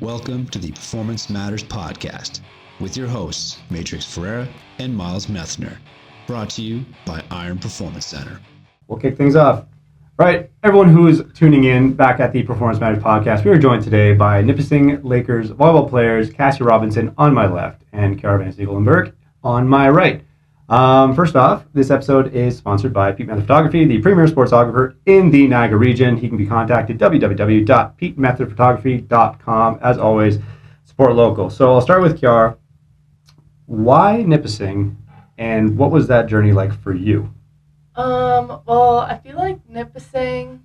Welcome to the Performance Matters Podcast with your hosts, Matrixx Ferreira and Miles Methner, brought to you by Iron Performance Center. We'll kick things off. All right, everyone who is tuning in back at the Performance Matters Podcast, we are joined today by Nipissing Lakers volleyball players Cassie Robinson on my left and Kiara Vansteekelenburg on my right. First off, this episode is sponsored by Pete Methner Photography, the premier sportsographer in the Niagara region. He can be contacted www.petemethodphotography.com. As always, support local. So I'll start with Kiara. Why Nipissing, and what was that journey like for you? Well, I feel like Nipissing,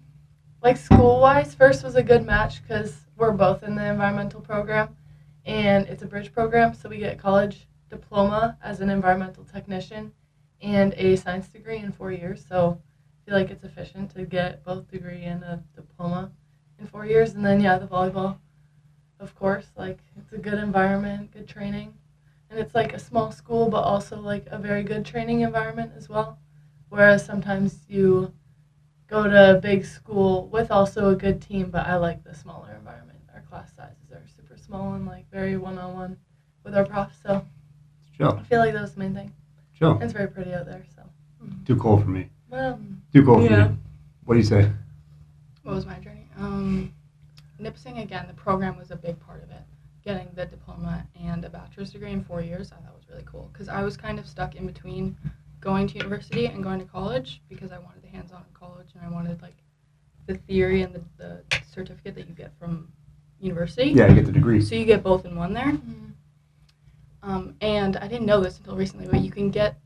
like school-wise, first was a good match because we're both in the environmental program, and it's a bridge program, so we get college diploma as an environmental technician and a science degree in 4 years. So I feel like it's efficient to get both degree and a diploma in 4 years. And then the volleyball, of course, like it's a good environment, good training, and it's like a small school, but also like a very good training environment as well. Whereas sometimes you go to a big school with also a good team, but I like the smaller environment. Our class sizes are super small and like very one-on-one with our profs. So Chill. I feel like that was the main thing. Chill. And it's very pretty out there. So Too cold for me. well, Too cold for yeah. me. What do you say? What was my journey? Nipissing, again, the program was a big part of it. Getting the diploma and a bachelor's degree in 4 years, I thought was really cool. Because I was kind of stuck in between going to university and going to college because I wanted the hands-on in college and I wanted like the theory and the certificate that you get from university. Yeah, you get the degree. So you get both in one there. Mhm. And I didn't know this until recently, but you get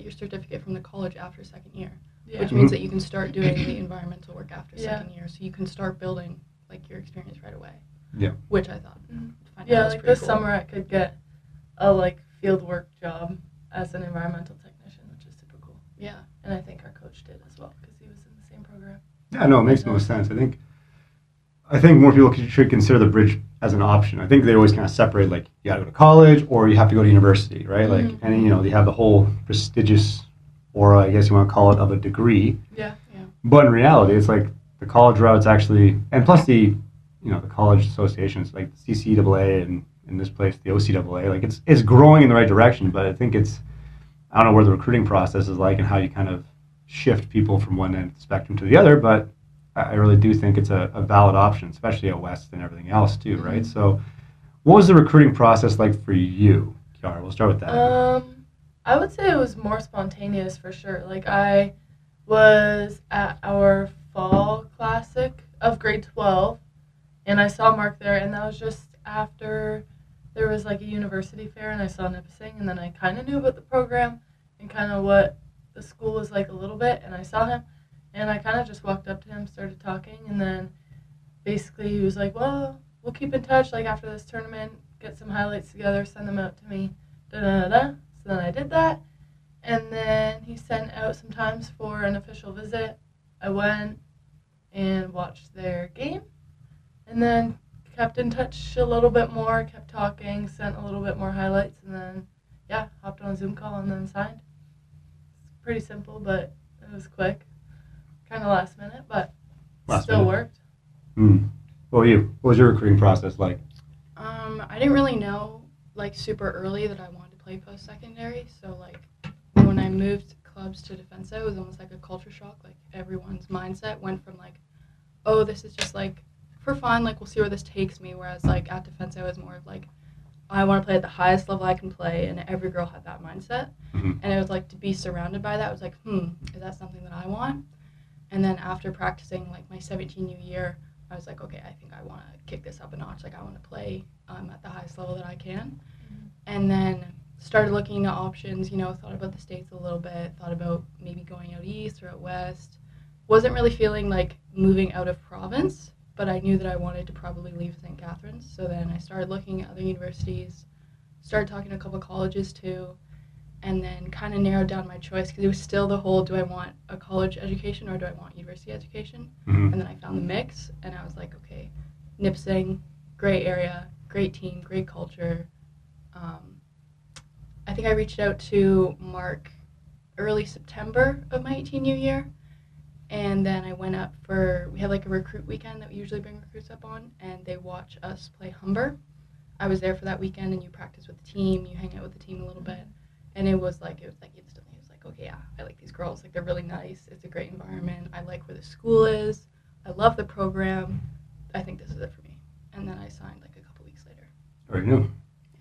your certificate from the college after second year. Yeah. Which means that you can start doing the environmental work after Yeah. second year, so you can start building like your experience right away. Yeah. Which I thought. Yeah, was like pretty this cool. summer I could get a like field work job as an environmental technician, which is super cool. Yeah. And I think our coach did as well because he was in the same program. Yeah, no, it makes most sense. I think more people should consider the bridge as an option. I think they always kind of separate, like, you got to go to college or you have to go to university, right? Like, Mhm. and, you know, they have the whole prestigious aura, I guess you want to call it, of a degree. Yeah. But in reality, it's like the college route's actually, and plus the college associations, like the CCAA and in this place, the OCAA, like it's growing in the right direction, but I think I don't know where the recruiting process is like and how you kind of shift people from one end of the spectrum to the other, but I really do think it's a valid option, especially at West and everything else too, right? Mhm. So what was the recruiting process like for you, Kiara? We'll start with that. I would say it was more spontaneous for sure. Like I was at our fall classic of grade 12 and I saw Mark there, and that was just after there was like a university fair and I saw Nipissing, and then I kind of knew about the program and kind of what the school was like a little bit, and I saw him and I kind of just walked up to him, started talking, and then basically he was like, well, we'll keep in touch like after this tournament, get some highlights together, send them out to me, da-da-da-da. So then I did that, and then he sent out some times for an official visit. I went and watched their game, and then kept in touch a little bit more, kept talking, sent a little bit more highlights, and then, hopped on a Zoom call and then signed. It's pretty simple, but it was quick. Kind of last minute, but still worked. What about you? What was your recruiting process like? I didn't really know like super early that I wanted to play post-secondary, so like when I moved clubs to Defensa, it was almost like a culture shock. Like everyone's mindset went from like, oh, this is just like for fun, like we'll see where this takes me, whereas like at Defensa it was more of like, I want to play at the highest level I can play, and every girl had that mindset. Mhm. And it was like to be surrounded by that, I was like, is that something that I want? And then after practicing like my 17U year, I was like, okay, I think I want to kick this up a notch. Like I want to play at the highest level that I can. Mhm. And then started looking into options, thought about the States a little bit, thought about maybe going out east or out west. Wasn't really feeling like moving out of province, but I knew that I wanted to probably leave St. Catharines. So then I started looking at other universities, started talking to a couple colleges too, and then kind of narrowed down my choice because it was still the whole, do I want a college education or do I want university education? Mhm. And then I found the mix, and I was like, okay, Nipissing, great area, great team, great culture. I think I reached out to Mark early September of my 18U year, And then I went up we had like a recruit weekend that we usually bring recruits up on, and they watch us play Humber. I was there for that weekend, and you practice with the team, you hang out with the team a little bit, and it was like instantly, it was like, okay, yeah, I like these girls, like they're really nice, it's a great environment, I like where the school is, I love the program, I think this is it for me. And then I signed like a couple weeks later. Very new.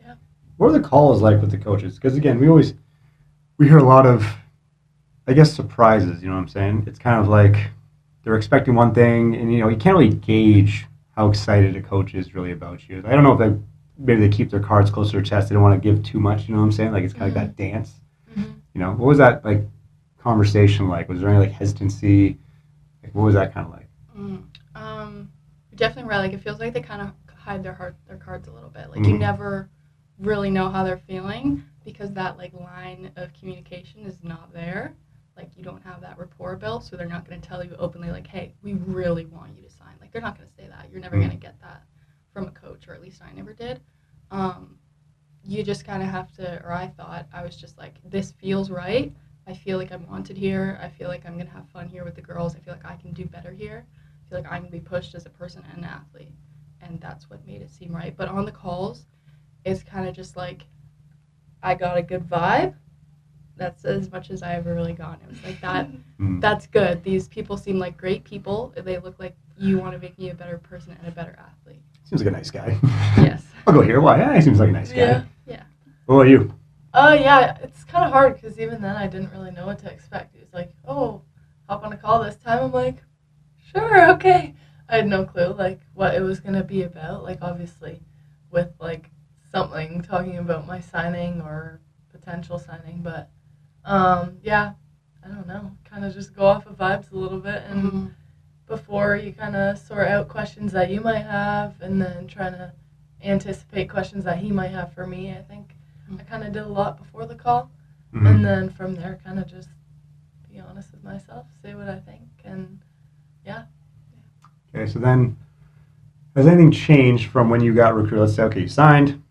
Yeah. What are the calls like with the coaches? Because again, we hear a lot of, I guess, surprises. You know what I'm saying? It's kind of like they're expecting one thing, and you can't really gauge how excited a coach is really about you. I don't know if maybe they keep their cards close to their chest. They don't want to give too much. You know what I'm saying? Like it's kind of like that dance. What was that like conversation like? Was there any like hesitancy? Like what was that kind of like? Definitely right. Like it feels like they kind of hide their cards a little bit. Like you never really know how they're feeling because that like line of communication is not there. Like you don't have that rapport built, so they're not going to tell you openly like, hey, we really want you to sign. Like they're not going to say that. You're never going to get that from a coach, or at least I never did. You just kind of have to, or I thought, I was just like, this feels right. I feel like I'm wanted here. I feel like I'm going to have fun here with the girls. I feel like I can do better here. I feel like I'm going to be pushed as a person and an athlete. And that's what made it seem right. But on the calls, it's kind of just like, I got a good vibe. That's as much as I ever really got. It was like that. That's good. These people seem like great people. They look like you want to make me a better person and a better athlete. Seems like a nice guy. Yes. I'll go here. Why? Yeah, he seems like a nice guy. Yeah. What about you? Yeah, it's kind of hard because even then I didn't really know what to expect. He was like, oh, hop on a call this time. I'm like, sure, okay. I had no clue, like, what it was going to be about. Like, obviously, with, like, something talking about my signing or potential signing. But, yeah, I don't know. Kind of just go off of vibes a little bit. And before you kind of sort out questions that you might have and then trying to anticipate questions that he might have for me, I think I kind of did a lot before the call. And then from there, kind of just be honest with myself, say what I think, and, yeah. Okay, so then, has anything changed from when you got recruited? Let's say, okay, you signed,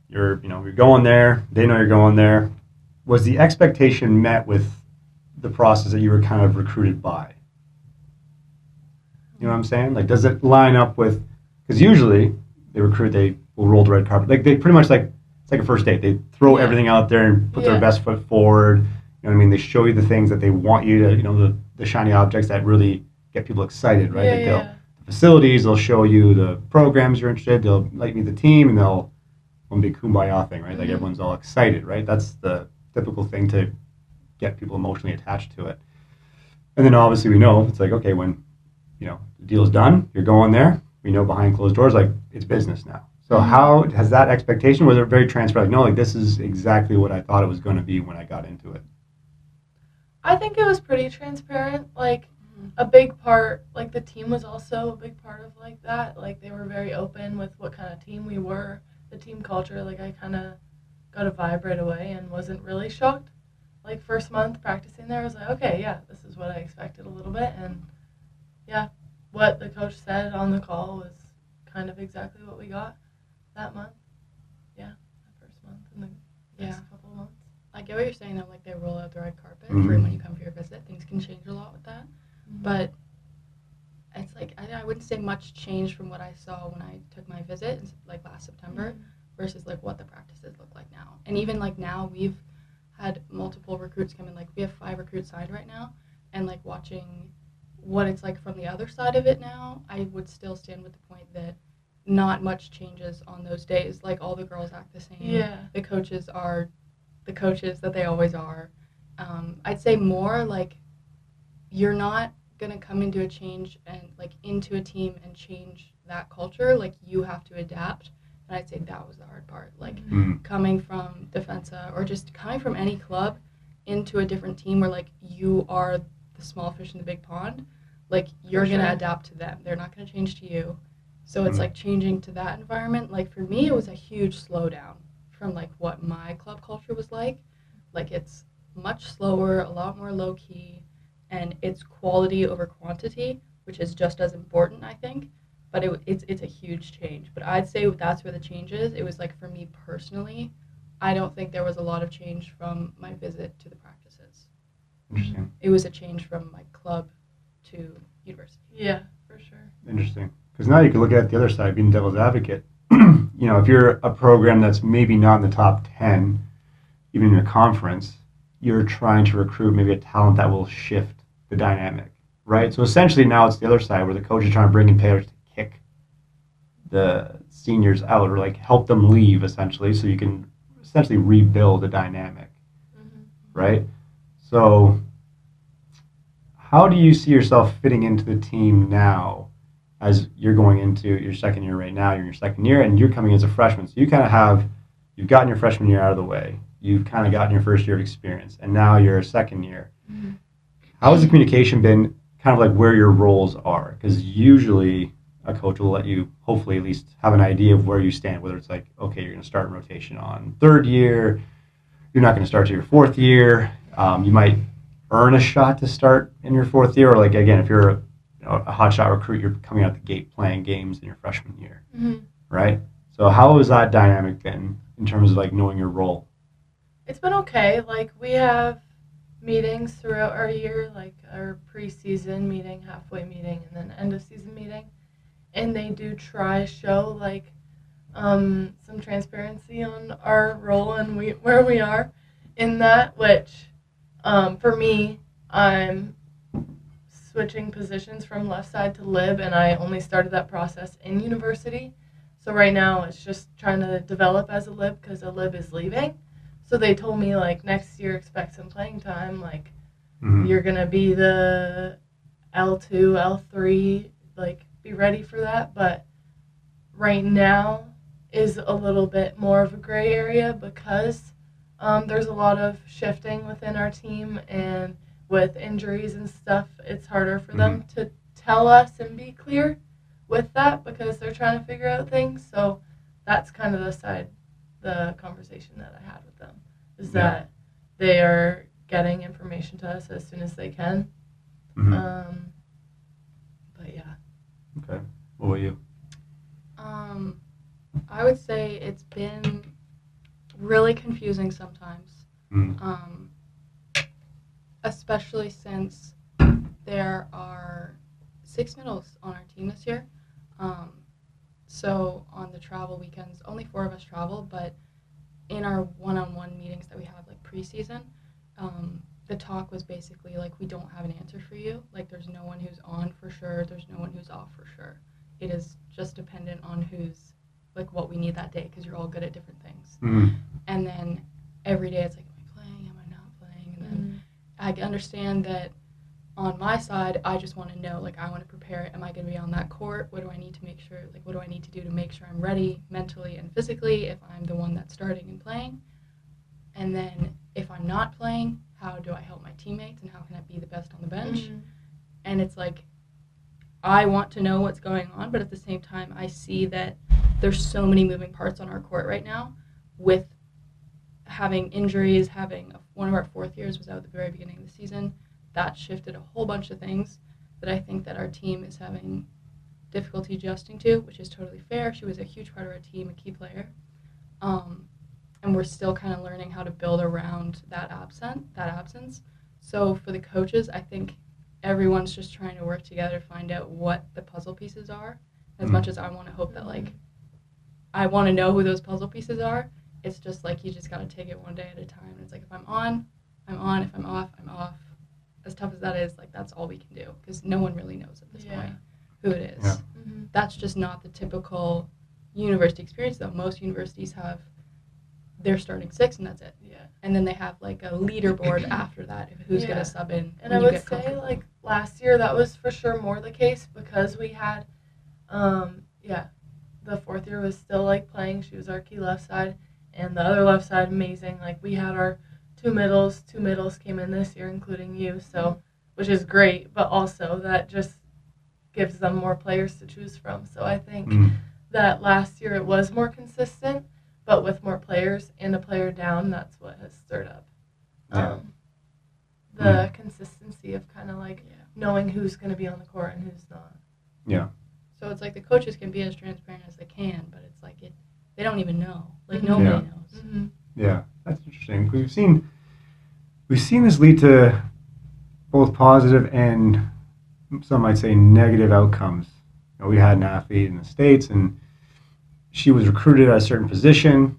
you're going there, they know you're going there. Was the expectation met with the process that you were kind of recruited by? You know what I'm saying? Like, does it line up with, because usually they will roll the red carpet. Like, they pretty much like, it's like a first date. They throw everything out there and put their best foot forward. You know what I mean? They show you the things that they want you to, the shiny objects that really get people excited, right? The facilities, they'll show you the programs you're interested, they'll like meet the team, and they'll one big kumbaya thing, right? Like everyone's all excited, right? That's the typical thing to get people emotionally attached to it. And then obviously we know it's like, okay, when the deal's done, you're going there, we know behind closed doors, like it's business now. So how has that expectation, was it very transparent? Like, no, like this is exactly what I thought it was going to be when I got into it. I think it was pretty transparent. Like, a big part, like the team was also a big part of like that. Like they were very open with what kind of team we were, the team culture. Like I kind of got a vibe right away and wasn't really shocked. Like first month practicing there, I was like, okay, yeah, this is what I expected a little bit. And yeah, what the coach said on the call was kind of exactly what we got that month. Yeah, that first month and the next couple of months. I get what you're saying though, like they roll out the red carpet for when you come for your visit. Things can change a lot with that. But it's like, I wouldn't say much changed from what I saw when I took my visit, like last September, versus like what the practices look like now. And even like now, we've had multiple recruits come in. Like we have 5 recruits signed right now, and like watching what it's like from the other side of it now, I would still stand with the point that not much changes on those days. Like all the girls act the same. Yeah. The coaches are the coaches that they always are. I'd say more like you're not going to come into a change and like into a team and change that culture. Like you have to adapt. And I'd say that was the hard part. Like coming from Defensa or just coming from any club into a different team where like you are the small fish in the big pond, like you're going to adapt to them. They're not going to change to you. So it's like changing to that environment. Like for me, it was a huge slowdown from like what my club culture was like. Like it's much slower, a lot more low key, and it's quality over quantity, which is just as important, I think. But it's a huge change. But I'd say that's where the change is. It was like for me personally, I don't think there was a lot of change from my visit to the practices. Interesting. It was a change from my club to university. Yeah, for sure. Interesting. Because now you can look at it the other side, being devil's advocate. If you're a program that's maybe not in the top 10, even in your conference, you're trying to recruit maybe a talent that will shift the dynamic, right? So essentially now it's the other side where the coach is trying to bring in players to kick the seniors out or like help them leave essentially so you can essentially rebuild the dynamic, right? So how do you see yourself fitting into the team now as you're going into your second year right now? You're in your second year and you're coming as a freshman. So you kind of you've gotten your freshman year out of the way. You've kind of gotten your first year of experience and now you're a second year. How has the communication been kind of like where your roles are? Because usually a coach will let you hopefully at least have an idea of where you stand, whether it's like, okay, you're going to start in rotation on third year. You're not going to start till your fourth year. You might earn a shot to start in your fourth year. Or like, again, if you're a hot shot recruit, you're coming out the gate playing games in your freshman year, right? So how has that dynamic been in terms of like knowing your role? It's been okay. Like we have meetings throughout our year, like our preseason meeting, halfway meeting, and then end of season meeting. And they do try show like some transparency on our role and where we are in that, which for me, I'm switching positions from left side to lib, and I only started that process in university. So right now it's just trying to develop as a lib because a lib is leaving. So they told me like next year expect some playing time, like you're gonna be the L2, L3, like be ready for that. But right now is a little bit more of a gray area because there's a lot of shifting within our team, and with injuries and stuff, it's harder for them to tell us and be clear with that because they're trying to figure out things. So that's kind of the conversation that I had with them, is that they are getting information to us as soon as they can. But yeah. Okay. What about you? I would say it's been really confusing sometimes, especially since there are 6 middles on our team this year. So on the travel weekends, only 4 of us travel, but in our one-on-one meetings that we have like preseason, the talk was basically like, we don't have an answer for you. Like there's no one who's on for sure. There's no one who's off for sure. It is just dependent on who's like what we need that day because you're all good at different things. And then every day it's like, am I playing? Am I not playing? And then I understand that on my side, I just want to know, like, I want to prepare. Am I going to be on that court? What do I need to make sure, like, what do I need to do to make sure I'm ready mentally and physically if I'm the one that's starting and playing? And then if I'm not playing, how do I help my teammates and how can I be the best on the bench? And it's like, I want to know what's going on, but at the same time, I see that there's so many moving parts on our court right now with having injuries, one of our fourth years was out at the very beginning of the season. That shifted a whole bunch of things that I think that our team is having difficulty adjusting to, which is totally fair. She was a huge part of our team, a key player. And we're still kind of learning how to build around that absence. So for the coaches, I think everyone's just trying to work together to find out what the puzzle pieces are. As much as I want to hope that, like, I want to know who those puzzle pieces are, it's just like you just got to take it one day at a time. And it's like, if I'm on, I'm on. If I'm off, I'm off. As tough as that is, like, that's all we can do because no one really knows at this point who it is. That's just not the typical university experience, though. Most universities have their starting 6 and that's it. And then they have like a leaderboard after that of who's going to sub in. And I would say like last year that was for sure more the case because we had, the fourth year was still like playing. She was our key left side, and the other left side amazing. Like we had our two middles came in this year, including you. So, which is great, but also that just gives them more players to choose from. So I think that last year it was more consistent. But with more players and a player down, that's what has stirred up the consistency of kind of like knowing who's going to be on the court and who's not. Yeah. So it's like the coaches can be as transparent as they can, but it's like they don't even know. Like nobody knows. Yeah, that's interesting. We've seen this lead to both positive and some might say negative outcomes. We had an athlete in the States, and she was recruited at a certain position,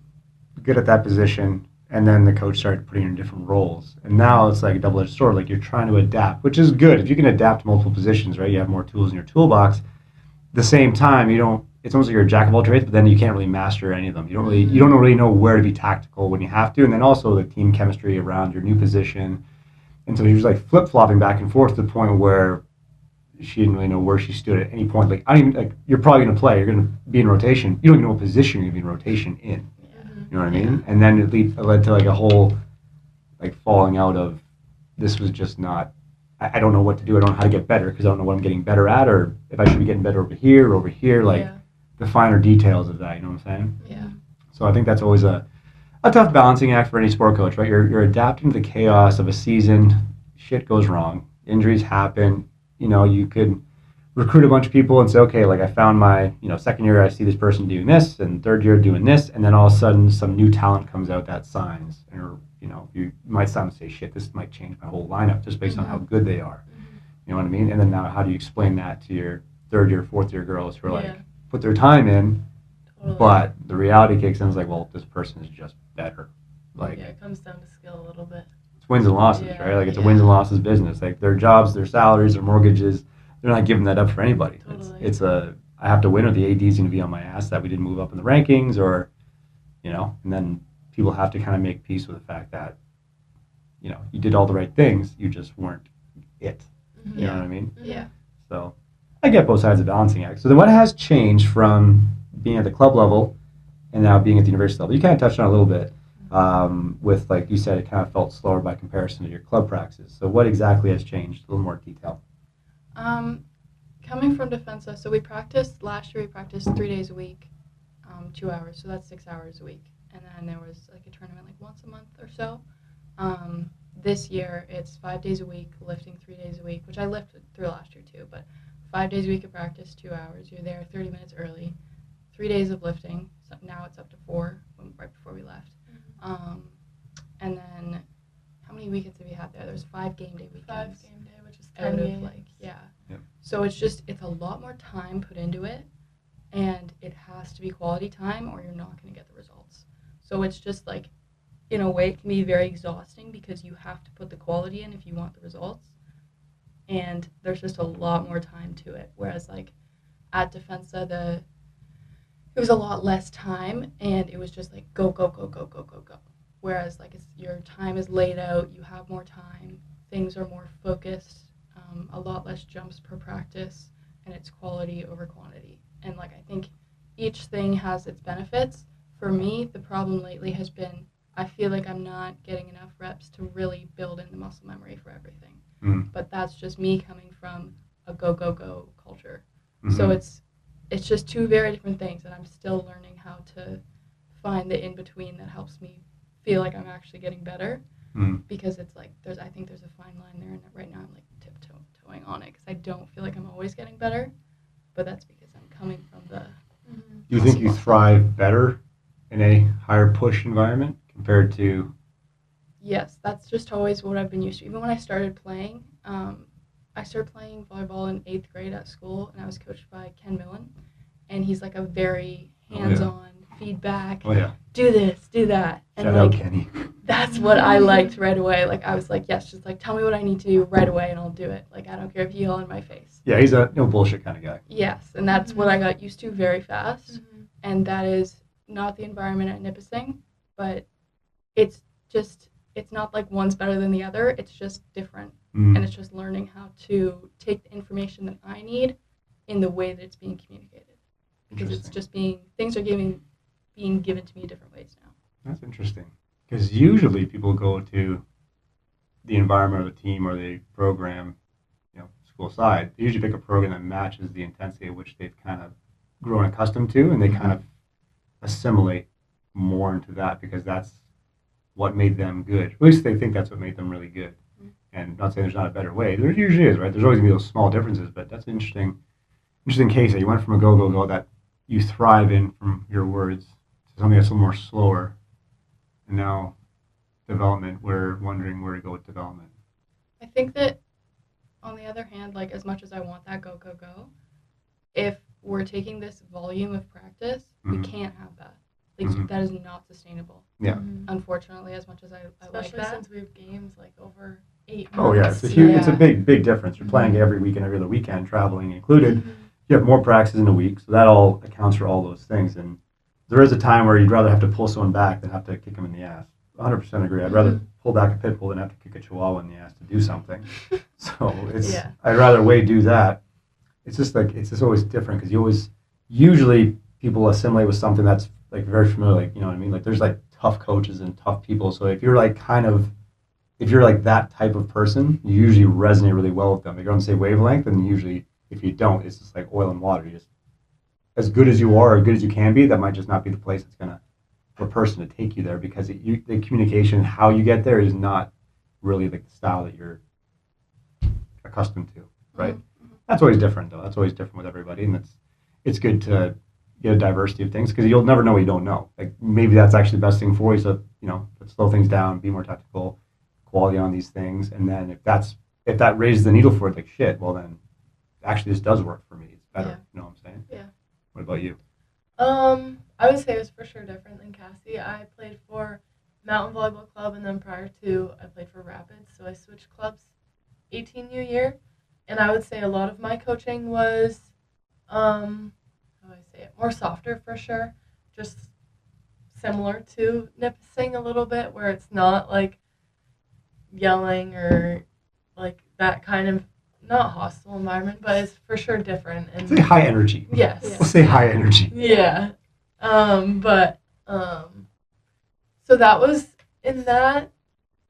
good at that position, and then the coach started putting her in different roles. And now it's like a double-edged sword. Like, you're trying to adapt, which is good. If you can adapt to multiple positions, right, you have more tools in your toolbox. At the same time, it's almost like you're a jack of all trades, but then you can't really master any of them. You don't really know where to be tactical when you have to. And then also the team chemistry around your new position. And so he was like flip-flopping back and forth to the point where she didn't really know where she stood at any point. Like, I don't even, like, you're probably going to play. You're going to be in rotation. You don't even know what position you're going to be in rotation in. You know what I mean? And then it led to like a whole like falling out of, this was just not, I don't know what to do. I don't know how to get better because I don't know what I'm getting better at, or if I should be getting better over here or over here. Like the finer details of that. You know what I'm saying? Yeah. So I think that's always a tough balancing act for any sport coach, right? You're adapting to the chaos of a season. Shit goes wrong. Injuries happen. You could recruit a bunch of people and say, okay, like I found my, second year I see this person doing this, and third year doing this, and then all of a sudden some new talent comes out that signs, or you might stop and say, shit, this might change my whole lineup just based on how good they are. You know what I mean? And then now how do you explain that to your third year, fourth year girls who are like put their time in, but the reality kicks in, is like, well, this person is just better. Like, it comes down to skill a little bit. It's wins and losses, right? Like, it's a wins and losses business. Like, their jobs, their salaries, their mortgages, they're not giving that up for anybody. It's I have to win, or the AD's going to be on my ass that we didn't move up in the rankings, or, and then people have to kind of make peace with the fact that, you did all the right things, you just weren't it. You know what I mean? Yeah. So I get both sides of the balancing act. So then what has changed from being at the club level and now being at the university level? You kind of touched on it a little bit with, like you said, it kind of felt slower by comparison to your club practices. So what exactly has changed? A little more detail. Coming from Defensa, so last year we practiced 3 days a week, 2 hours, so that's 6 hours a week. And then there was like a tournament like once a month or so. This year it's 5 days a week, lifting 3 days a week, which I lifted through last year too, but 5 days a week of practice, 2 hours. You're there 30 minutes early, 3 days of lifting. So now it's up to 4 right before we left. And then how many weekends have we had there? There's 5 game day weekends. 5 game day, which is out 10 of games. like, yeah. Yep. So it's a lot more time put into it, and it has to be quality time or you're not going to get the results. So it's just like, in a way, it can be very exhausting because you have to put the quality in if you want the results. And there's just a lot more time to it. Whereas like at Defensa, it was a lot less time, and it was just like go, go, go, go, go, go, go. Whereas like your time is laid out, you have more time, things are more focused, a lot less jumps per practice, and it's quality over quantity. And like I think each thing has its benefits. For me, the problem lately has been I feel like I'm not getting enough reps to really build in the muscle memory for everything. But that's just me coming from a go, go, go culture. So it's just two very different things, and I'm still learning how to find the in-between that helps me feel like I'm actually getting better. Because it's like I think there's a fine line there, and right now I'm like tiptoeing on it because I don't feel like I'm always getting better, but that's because I'm coming from the. Do you think you thrive better in a higher push environment compared to? Yes, that's just always what I've been used to. Even when I started playing volleyball in 8th grade at school, and I was coached by Ken Millen, and he's like a very hands-on feedback. Do this, do that, and shout out Kenny. That's what I liked right away. Like I was like, yes, just like tell me what I need to do right away, and I'll do it. Like I don't care if you yell in my face. Yeah, he's a no bullshit kind of guy. Yes, and that's what I got used to very fast, and that is not the environment at Nipissing, but it's not like one's better than the other. It's just different, and it's just learning how to take the information that I need in the way that it's being communicated, because it's just things are being given to me different ways now. That's interesting, because usually people go to the environment of the team or the program, school side. They usually pick a program that matches the intensity at which they've kind of grown accustomed to, and they kind of assimilate more into that because that's what made them good. At least they think that's what made them really good. And not saying there's not a better way. There usually is, right? There's always going to be those small differences, but that's an interesting case that you went from a go that you thrive in, from your words, to something that's a little more slower. And now development, we're wondering where to go with development. I think that on the other hand, like as much as I want that go, if we're taking this volume of practice, we can't have that. Like that is not sustainable. Yeah. Unfortunately, as much as I like Especially that. since we have games like over 8 months. Oh yeah, it's a big difference. You're playing every week and every other weekend, traveling included. You have more practices in a week, so that all accounts for all those things. And there is a time where you'd rather have to pull someone back than have to kick them in the ass. 100% agree. I'd rather pull back a pit bull than have to kick a chihuahua in the ass to do something. So I'd rather do that. It's just always different because usually people assimilate with something that's like very familiar, like, you know what I mean? Like there's like tough coaches and tough people. So if you're like if you're like that type of person, you usually resonate really well with them. If you're on the same wavelength, and usually if you don't, it's just like oil and water. You just, as good as you are, as good as you can be, that might just not be the place that's gonna for a person to take you there, because the communication, how you get there, is not really like the style that you're accustomed to, right? That's always different though. That's always different with everybody, and it's good to get a diversity of things, because you'll never know what you don't know. Like maybe that's actually the best thing for you. So slow things down, be more technical, quality on these things, and then if that raises the needle for it, like shit, well then actually this does work for me. It's better. You know what I'm saying? Yeah. What about you? I would say it was for sure different than Cassie. I played for Mountain Volleyball Club, and then prior to, I played for Rapids, so I switched clubs 18U year, and I would say a lot of my coaching was, how do I say it, more softer for sure, just similar to Nipissing a little bit, where it's not like yelling or like that kind of, not hostile environment, but it's for sure different. And say high energy. Yes. We'll say high energy. Yeah. So that was, in that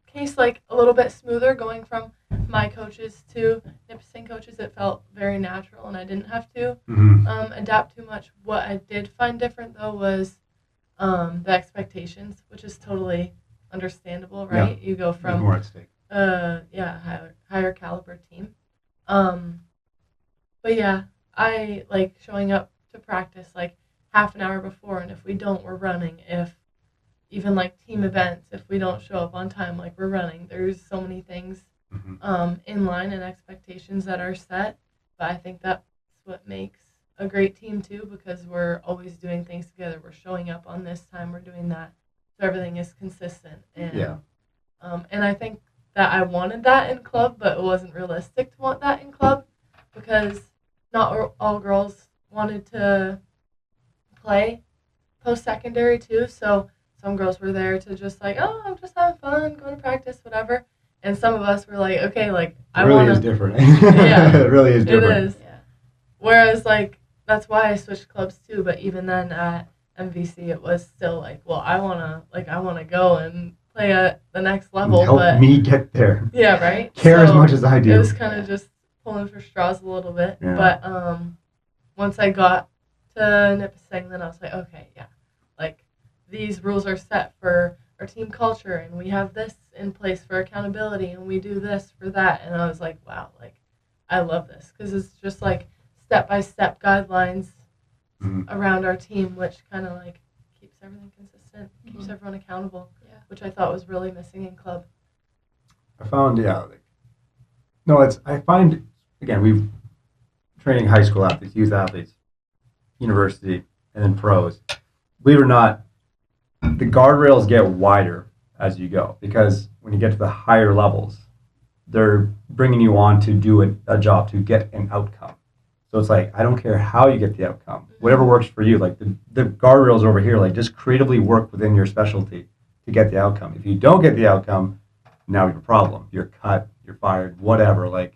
case, like a little bit smoother going from my coaches to Nipissing coaches. It felt very natural, and I didn't have to adapt too much. What I did find different though was the expectations, which is totally understandable, right? Yeah. You go from There's more at stake. higher caliber team. But yeah, I like showing up to practice like half an hour before, and if we don't, we're running. If even like team events, if we don't show up on time, like we're running. There's so many things in line and expectations that are set, but I think that's what makes a great team too, because we're always doing things together. We're showing up on this time, we're doing that, so everything is consistent. And and I think that I wanted that in club, but it wasn't realistic to want that in club, because not all girls wanted to play post-secondary too. So some girls were there to just like, oh, I'm just having fun, going to practice, whatever. And some of us were like, okay, like I want to. It really is different. Yeah, it really is different. It is. Yeah. Whereas like that's why I switched clubs too. But even then at MVC, it was still like, well, I wanna go and play at the next level. Help me get there. Yeah, right. Care as much as I do. It was kind of just pulling for straws a little bit. Yeah. But once I got to Nipissing, then I was like, okay, yeah, like these rules are set for our team culture, and we have this in place for accountability, and we do this for that. And I was like, wow, like I love this, because it's just like step-by-step guidelines around our team, which kind of like keeps everything consistent, keeps everyone accountable, which I thought was really missing in club. I found, I find, again, we've training high school athletes, youth athletes, university, and then pros. Believe it or not, the guardrails get wider as you go, because when you get to the higher levels, they're bringing you on to do a job, to get an outcome. So it's like, I don't care how you get the outcome, whatever works for you. Like the guardrails over here, like just creatively work within your specialty to get the outcome. If you don't get the outcome, now you have a problem. You're cut, you're fired, whatever. Like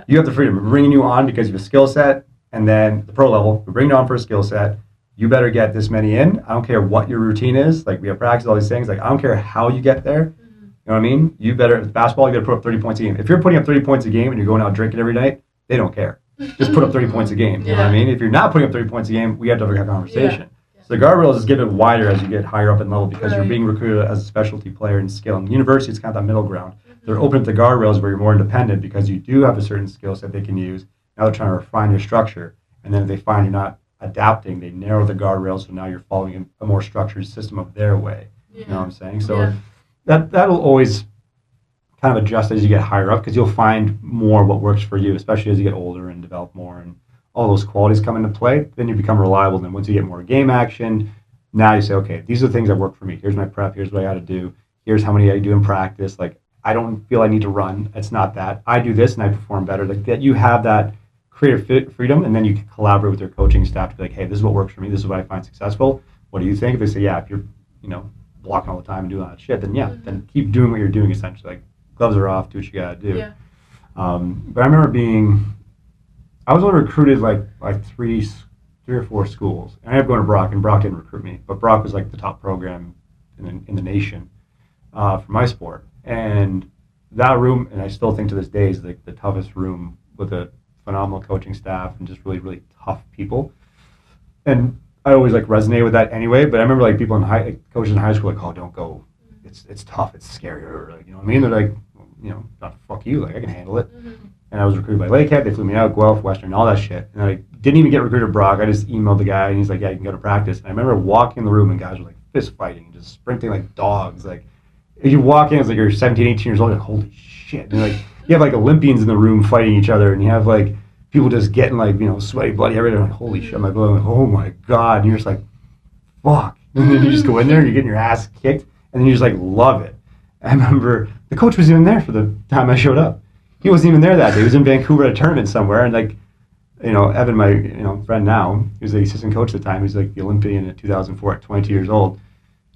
you have the freedom. We're bringing you on because you have a skill set, and then the pro level, we're bringing you on for a skill set. You better get this many in. I don't care what your routine is. Like we have practice, all these things. Like I don't care how you get there. You know what I mean? You better, basketball, you better put up 30 points a game. If you're putting up 30 points a game and you're going out drinking every night, they don't care. Just put up 30 points a game. You know what I mean? If you're not putting up 30 points a game, we have to have a conversation. So the guardrails is given wider as you get higher up in level, because you're being recruited as a specialty player in skill. In university, it's kind of that middle ground. They're open up the guardrails where you're more independent, because you do have a certain skill set they can use. Now they're trying to refine your structure. And then if they find you're not adapting, they narrow the guardrails, so now you're following a more structured system of their way. You know what I'm saying? So that'll always kind of adjust as you get higher up because you'll find more what works for you, especially as you get older and develop more and all those qualities come into play. Then you become reliable. Then once you get more game action, now you say, okay, these are the things that work for me. Here's my prep. Here's what I got to do. Here's how many I do in practice. Like, I don't feel I need to run. It's not that. I do this and I perform better. Like that, you have that creative freedom, and then you can collaborate with your coaching staff to be like, hey, this is what works for me. This is what I find successful. What do you think? If they say, yeah, if you're, blocking all the time and doing all that shit, then yeah, then keep doing what you're doing essentially. Like, gloves are off, do what you got to do. Yeah. But I remember I was only recruited like three or four schools. And I ended up going to Brock, and Brock didn't recruit me, but Brock was like the top program in the nation for my sport. And that room, and I still think to this day, is like the toughest room with a phenomenal coaching staff and just really, really tough people. And I always like resonate with that anyway. But I remember like people coaches in high school like, oh, don't go. It's tough. It's scary. Or like, you know what I mean? They're like, not fuck you. Like, I can handle it. Mm-hmm. And I was recruited by Lakehead. They flew me out, Guelph, Western, all that shit. And I didn't even get recruited to Brock. I just emailed the guy, and he's like, yeah, you can go to practice. And I remember walking in the room, and guys were like fist fighting, just sprinting like dogs. Like, you walk in, it's like you're 17, 18 years old, like, holy shit. And like, you have like Olympians in the room fighting each other, and you have like people just getting like, sweaty, bloody, everything. Like, holy shit. I'm like, oh my God. And you're just like, fuck. And then you just go in there, and you're getting your ass kicked, and then you just like love it. I remember the coach was even there for the time I showed up. He wasn't even there that day. He was in Vancouver at a tournament somewhere, and like, Evan, my friend now, he was the assistant coach at the time. He was like the Olympian in 2004 at 22 years old,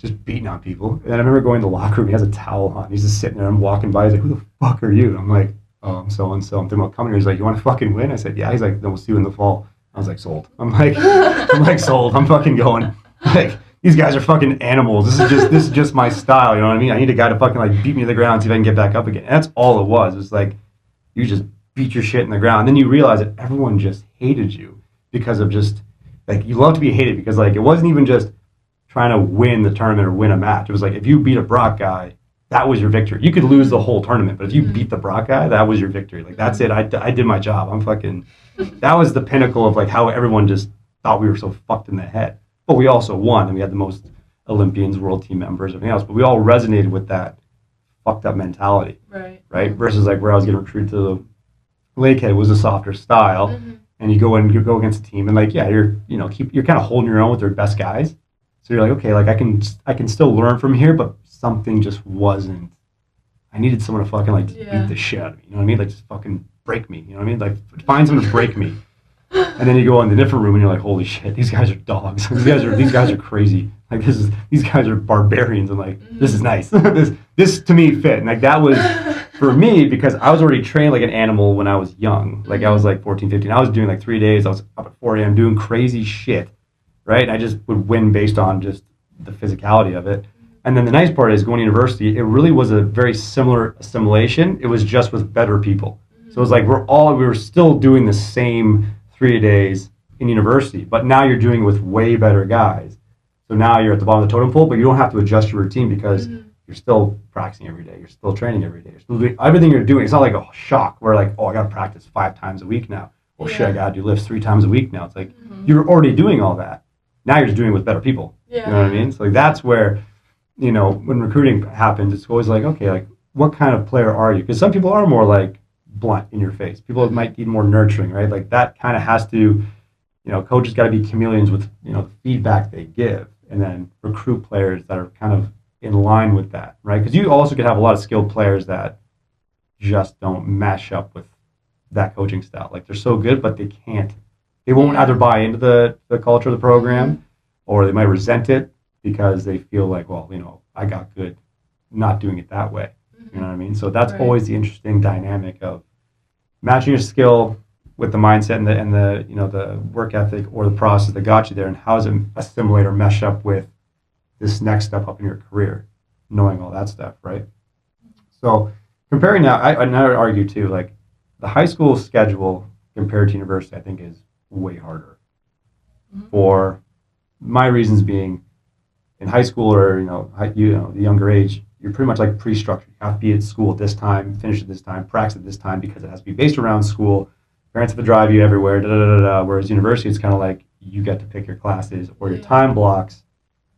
just beating on people. And I remember going to the locker room. He has a towel on. He's just sitting there. I'm walking by. He's like, "Who the fuck are you?" And I'm like, "Oh, I'm so and so. I'm thinking about coming here." He's like, "You want to fucking win?" I said, "Yeah." He's like, "Then we'll see you in the fall." I was like, "Sold." I'm like, "Sold." I'm fucking going. Like, these guys are fucking animals. This is just my style. You know what I mean? I need a guy to fucking like beat me to the ground and see if I can get back up again. And that's all it was. It was like, you just beat your shit in the ground. And then you realize that everyone just hated you because of just, like, you love to be hated because, like, it wasn't even just trying to win the tournament or win a match. It was like, if you beat a Brock guy, that was your victory. You could lose the whole tournament, but if you beat the Brock guy, that was your victory. Like, that's it. I did my job. That was the pinnacle of, like, how everyone just thought we were so fucked in the head. But we also won, and we had the most Olympians, world team members, everything else. But we all resonated with that fucked up mentality. Right? Versus like where I was getting recruited to the Lakehead was a softer style, and you go against a team, and like, yeah, you're kind of holding your own with their best guys. So you're like, okay, like I can still learn from here, but something just wasn't. I needed someone to fucking like just beat the shit out of me. You know what I mean? Like, just fucking break me. You know what I mean? Like, find someone to break me. And then you go in the different room and you're like, holy shit, these guys are dogs. these guys are crazy. Like, these guys are barbarians. And like, this is nice. this to me fit. And like, that was for me because I was already trained like an animal when I was young. Like, I was like 14, 15. I was doing like 3 days. I was up at 4 a.m. doing crazy shit. Right? And I just would win based on just the physicality of it. And then the nice part is going to university, it really was a very similar assimilation. It was just with better people. So it was like we were still doing the same 3 days in university, but now you're doing it with way better guys. So now you're at the bottom of the totem pole, but you don't have to adjust your routine because you're still practicing every day. You're still training every day. You're still doing everything you're doing. It's not like a shock where like, oh, I got to practice 5 times a week now. Oh shit, I got to do lifts 3 times a week now. It's like you're already doing all that. Now you're just doing it with better people. Yeah. You know what I mean? So like, that's where, when recruiting happens, it's always like, okay, like what kind of player are you? Because some people are more like blunt in your face. People might need more nurturing, right? Like that kind of has to, coaches got to be chameleons with, the feedback they give, and then recruit players that are kind of in line with that, right? Because you also could have a lot of skilled players that just don't mesh up with that coaching style. Like, they're so good, but they won't either buy into the culture of the program, or they might resent it because they feel like, well, I got good not doing it that way. You know what I mean? So that's always the interesting dynamic of matching your skill with the mindset and the work ethic or the process that got you there, and how does it assimilate or mesh up with this next step up in your career, knowing all that stuff, right? So comparing now, I would argue too, like the high school schedule compared to university, I think is way harder. For my reasons being, in high school or the younger age, you're pretty much like pre-structured. You have to be at school at this time, finish at this time, practice at this time, because it has to be based around school. Parents have to drive you everywhere, Whereas university, it's kind of like you get to pick your classes or your time blocks,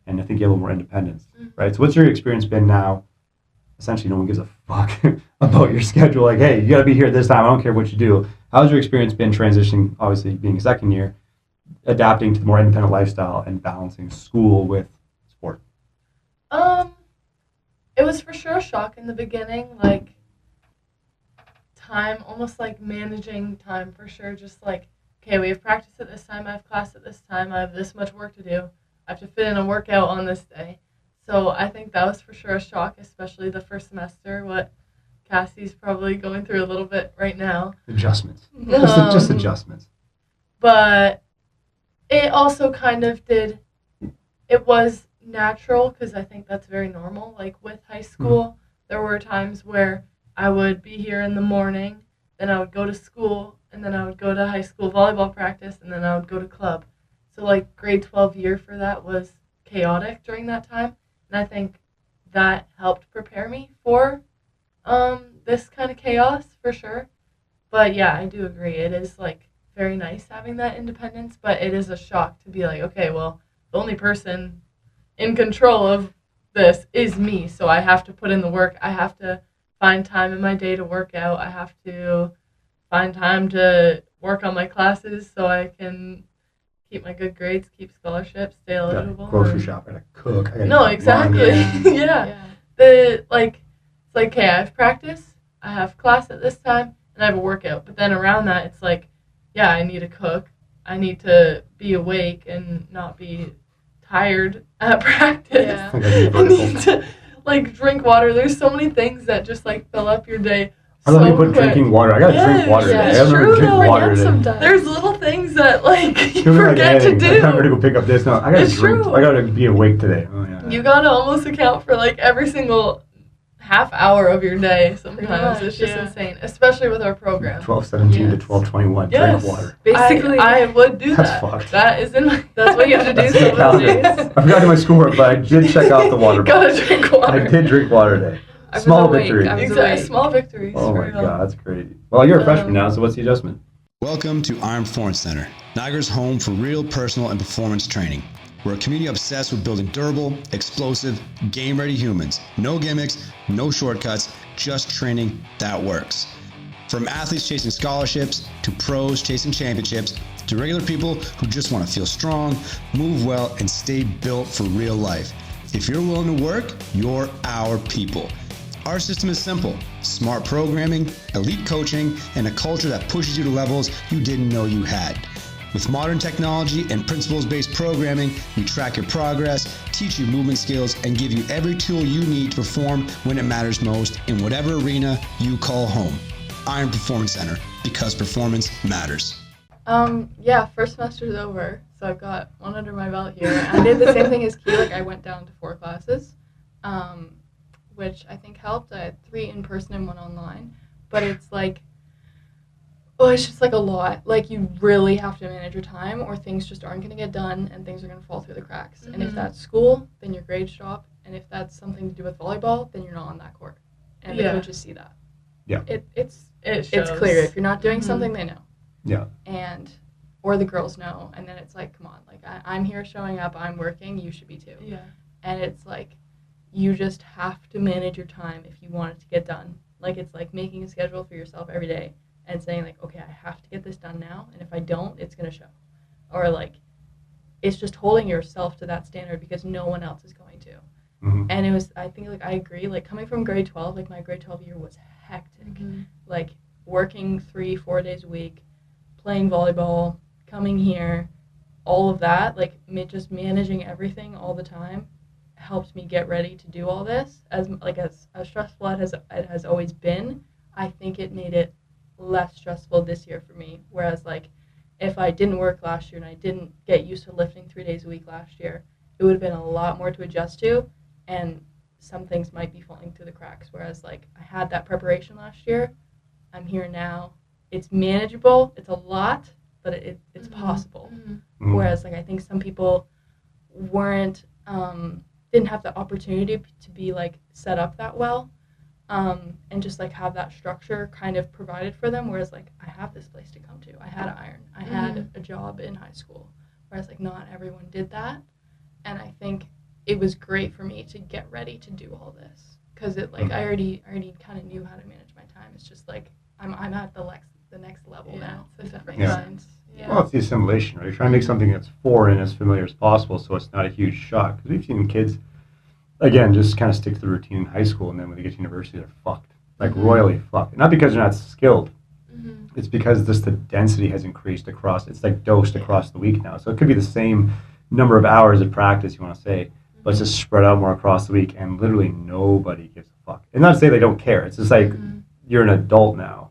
and I think you have a little more independence, right? So what's your experience been now essentially no one gives a fuck about your schedule. Like, hey, you got to be here at this time. I don't care what you do. How's your experience been transitioning, obviously being a second year, adapting to the more independent lifestyle and balancing school with sport? It was for sure a shock in the beginning, like time, almost like managing time for sure. Just like, okay, we have practice at this time, I have class at this time, I have this much work to do, I have to fit in a workout on this day. So I think that was for sure a shock, especially the first semester, what Cassie's probably going through a little bit right now. Adjustments. Just adjustments. But it also kind of did, it was natural because I think that's very normal. Like with high school, there were times where I would be here in the morning, then I would go to school, and then I would go to high school volleyball practice, and then I would go to club. So like grade 12 year for that was chaotic during that time. And I think that helped prepare me for this kind of chaos for sure. But yeah, I do agree. It is like very nice having that independence, but it is a shock to be like, okay, well, the only person in control of this is me. So I have to put in the work. I have to find time in my day to work out. I have to find time to work on my classes so I can keep my good grades, keep scholarships, stay eligible. Grocery shop, I gotta cook. I gotta No, exactly. Yeah. It's like, okay, I have practice, I have class at this time, and I have a workout. But then around that, it's like, yeah, I need to cook. I need to be awake and not be tired at practice. Yeah. I need to, like, drink water. There's so many things that just, like, fill up your day. I love so you put quick. drinking water. I gotta drink water Yeah, today. I it's remember true, drinking though. water today. Sometimes. There's little things that, like, you You're like, forget hey, to do. I'm gonna go pick up this. No, I gotta It's drink. true. I gotta be awake today. Oh yeah. You gotta almost account for like every single half hour of your day sometimes. much, It's just yeah. insane, especially with our program. 12:17 to Yes. 12:21. Yes. Drink water. Basically, I would do That's that. fucked. That is in my, that's what you have to do That's in the some of the calendar. days. I forgot to do my schoolwork, but I did check out the water bottle. Gotta drink water. I did drink water today. I was Small awake. victory. I was Exactly. awake. Small victories. Oh for my real. god, that's crazy. Well, you're a freshman now, so what's the adjustment? Welcome to Iron Performance Center, Niagara's home for real personal and performance training. We're a community obsessed with building durable, explosive, game-ready humans. No gimmicks, no shortcuts, just training that works. From athletes chasing scholarships, to pros chasing championships, to regular people who just want to feel strong, move well, and stay built for real life. If you're willing to work, you're our people. Our system is simple: smart programming, elite coaching, and a culture that pushes you to levels you didn't know you had. With modern technology and principles-based programming, we track your progress, teach you movement skills, and give you every tool you need to perform when it matters most in whatever arena you call home. Iron Performance Center, because performance matters. Yeah, first semester's over, so I've got one under my belt here. I did the same thing as Key, like I went down to 4 classes, which I think helped. I had 3 in person and 1 online, but it's like, oh, it's just like a lot. Like you really have to manage your time or things just aren't going to get done and things are going to fall through the cracks. And if that's school, then your grades drop. And if that's something to do with volleyball, then you're not on that court. And the coaches see that. Yeah. It's shows. clear. If you're not doing something, they know. Yeah. And or the girls know, and then it's like, come on, like I'm here showing up, I'm working, you should be too. Yeah. And it's like, you just have to manage your time if you want it to get done. Like it's like making a schedule for yourself every day and saying like, okay, I have to get this done now, and if I don't, it's gonna show. Or like, it's just holding yourself to that standard because no one else is going to. Mm-hmm. And it was, I think like I agree, like coming from grade 12, like my grade 12 year was hectic. Like working 3-4 days a week, playing volleyball, coming here, all of that, like just managing everything all the time helped me get ready to do all this. As stressful as it has always been, I think it made it less stressful this year for me. Whereas like if I didn't work last year and I didn't get used to lifting 3 days a week last year, it would have been a lot more to adjust to, and some things might be falling through the cracks. Whereas like I had that preparation last year, I'm here now. It's manageable. It's a lot, but it's possible. Mm-hmm. Whereas like I think some people weren't didn't have the opportunity to be like set up that well, and just like have that structure kind of provided for them. Whereas like I have this place to come to. I had iron. I had a job in high school. Whereas like not everyone did that, and I think it was great for me to get ready to do all this because it like I already kind of knew how to manage my time. It's just like I'm at the next level now, if that makes sense. Yeah. Well, it's the assimilation, right? You're trying to make something that's foreign as familiar as possible, so it's not a huge shock. Because we've seen kids, again, just kind of stick to the routine in high school, and then when they get to university, they're fucked, like royally fucked. Not because they're not skilled. It's because just the density has increased across. It's like dosed across the week now. So it could be the same number of hours of practice you want to say, but it's just spread out more across the week, and literally nobody gives a fuck. And not to say they don't care. It's just like you're an adult now.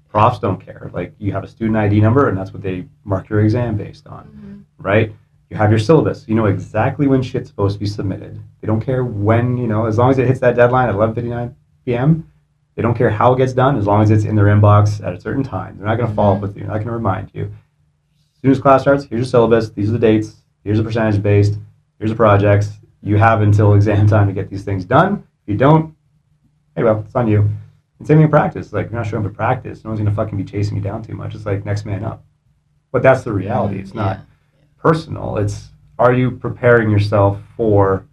Profs don't care. Like you have a student ID number, and that's what they mark your exam based on, right? You have your syllabus. You know exactly when shit's supposed to be submitted. They don't care when, as long as it hits that deadline at 11:59 p.m., they don't care how it gets done as long as it's in their inbox at a certain time. They're not going to follow up with you. They're not going to remind you. As soon as class starts, here's your syllabus. These are the dates. Here's the percentage based. Here's the projects. You have until exam time to get these things done. If you don't, hey, well, it's on you. And same thing in practice. Like, you're not showing up at practice. No one's going to fucking be chasing you down too much. It's like next man up. But that's the reality. It's not personal. It's, are you preparing yourself for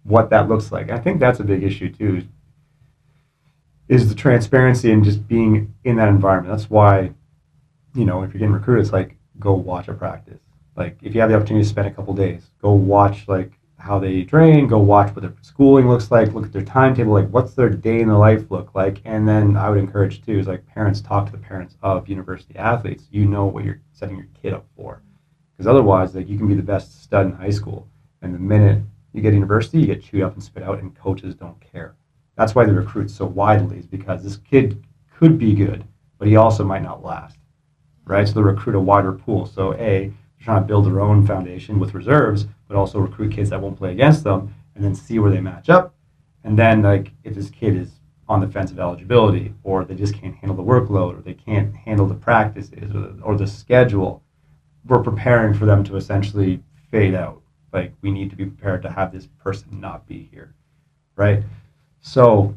what that looks like? I think that's a big issue too, is the transparency and just being in that environment. That's why, if you're getting recruited, it's like, go watch a practice. Like, if you have the opportunity to spend a couple days, go watch, like, how they train, go watch what their schooling looks like, look at their timetable, like, what's their day in the life look like? And then I would encourage, too, is, like, parents talk to the parents of university athletes. You know what you're setting your kid up for. Because otherwise, like, you can be the best stud in high school, and the minute you get to university, you get chewed up and spit out, and coaches don't care. That's why they recruit so widely, is because this kid could be good, but he also might not last, right? So they recruit a wider pool. So they're trying to build their own foundation with reserves, but also recruit kids that won't play against them, and then see where they match up. And then, like, if this kid is on the fence of eligibility, or they just can't handle the workload, or they can't handle the practices, or the schedule, we're preparing for them to essentially fade out. Like, we need to be prepared to have this person not be here, right? So,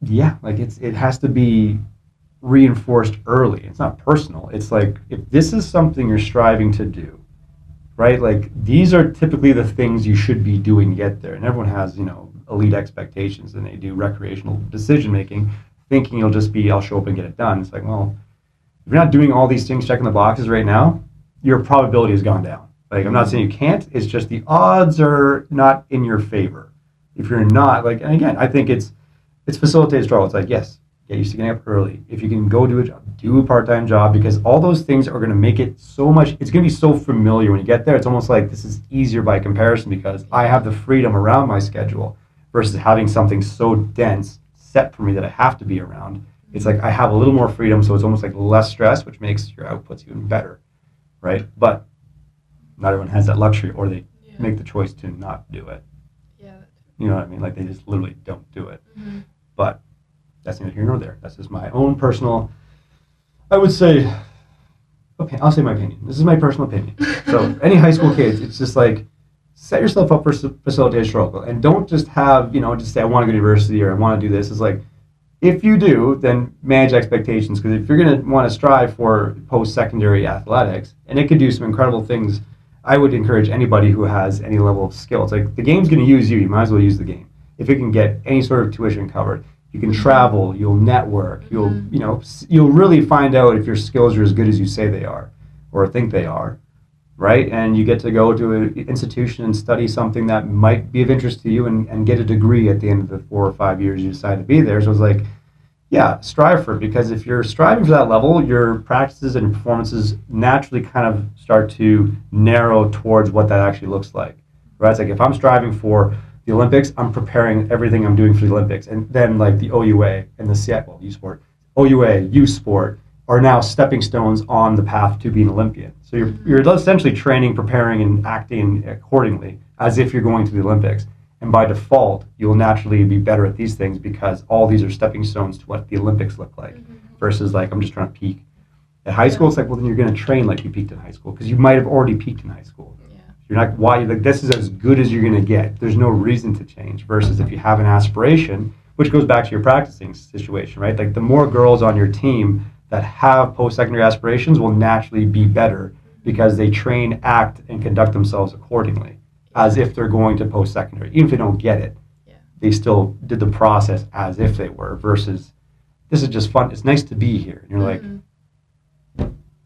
yeah, like it has to be reinforced early. It's not personal. It's like, if this is something you're striving to do, right? Like, these are typically the things you should be doing to get there. And everyone has, elite expectations, and they do recreational decision making, thinking you'll just be, I'll show up and get it done. It's like, well, if you're not doing all these things, checking the boxes right now, your probability has gone down. Like, I'm not saying you can't. It's just the odds are not in your favor. If you're not, like, and again, I think it's facilitated struggle. It's like, yes, get used to getting up early. If you can go do a job, do a part-time job, because all those things are going to make it so much, it's going to be so familiar when you get there. It's almost like this is easier by comparison because I have the freedom around my schedule versus having something so dense set for me that I have to be around. It's like I have a little more freedom, so it's almost like less stress, which makes your outputs even better, right? But not everyone has that luxury, or they make the choice to not do it. You know what I mean? Like, they just literally don't do it. But that's neither here nor there. That's just my own personal, I would say, okay, I'll say my opinion. This is my personal opinion. So any high school kids, it's just like, set yourself up for facilitated struggle. And don't just have, just say, I want to go to university, or I want to do this. It's like, if you do, then manage expectations. Because if you're going to want to strive for post-secondary athletics, and it could do some incredible things, I would encourage anybody who has any level of skill. It's like, the game's going to use you. You might as well use the game. If it can get any sort of tuition covered, you can travel, you'll network, you'll really find out if your skills are as good as you say they are, or think they are, right? And you get to go to an institution and study something that might be of interest to you, and get a degree at the end of the 4 or 5 years you decide to be there. So it's like, yeah, strive for it, because if you're striving for that level, your practices and performances naturally kind of start to narrow towards what that actually looks like, right? It's like, if I'm striving for the Olympics, I'm preparing everything I'm doing for the Olympics. And then, like, the OUA and the Seattle U Sport, OUA, U Sport are now stepping stones on the path to being Olympian. So you're essentially training, preparing, and acting accordingly as if you're going to the Olympics. And by default, you'll naturally be better at these things, because all these are stepping stones to what the Olympics look like, versus, like, I'm just trying to peak. At high school, it's like, well, then you're going to train like you peaked in high school, because you might have already peaked in high school. You're not, like, this is as good as you're going to get. There's no reason to change. Versus if you have an aspiration, which goes back to your practicing situation, right? Like, the more girls on your team that have post-secondary aspirations will naturally be better, because they train, act, and conduct themselves accordingly, as if they're going to post-secondary, even if they don't get it. they still did the process as if they were, versus this is just fun. It's nice to be here. And you're like,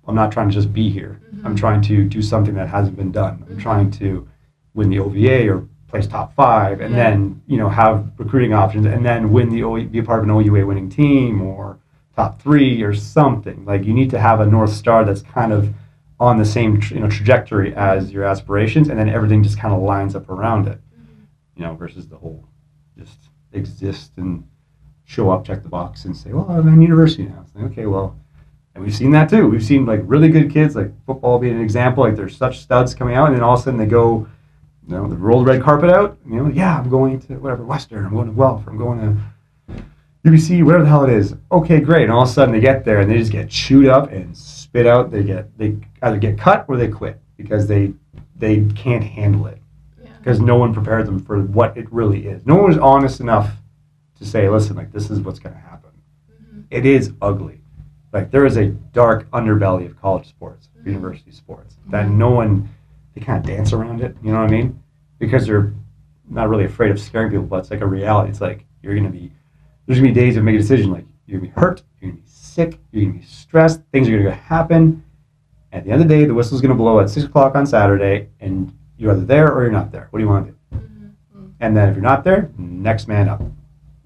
I'm not trying to just be here. I'm trying to do something that hasn't been done. I'm trying to win the OVA or place top 5, and then, you know, have recruiting options, and then win be a part of an OUA winning team or top 3 or something. Like, you need to have a North Star that's kind of on the same trajectory as your aspirations, and then everything just kind of lines up around it. You know, versus the whole just exist and show up, check the box, and say, well, I'm in university now. It's like, okay, well, and we've seen that too. We've seen like really good kids, like football being an example, like there's such studs coming out, and then all of a sudden they go, you know, they roll the red carpet out, you know, yeah, I'm going to whatever, Western, I'm going to Guelph, I'm going to UBC, whatever the hell it is. Okay, great. And all of a sudden they get there and they just get chewed up and spit out. They either get cut or they quit because they can't handle it. Because no one prepared them for what it really is. No one was honest enough to say, listen, like, this is what's going to happen. It is ugly. Like, there is a dark underbelly of college sports, university sports, that no one, they kind of dance around it, you know what I mean? Because they're not really afraid of scaring people, but it's like a reality. It's like, there's going to be days of making a decision, like, you're going to be hurt, you're going to be sick, you're going to be stressed, things are going to happen. At the end of the day, the whistle's going to blow at 6 o'clock on Saturday, and you're either there or you're not there. What do you want to do? And then if you're not there, next man up.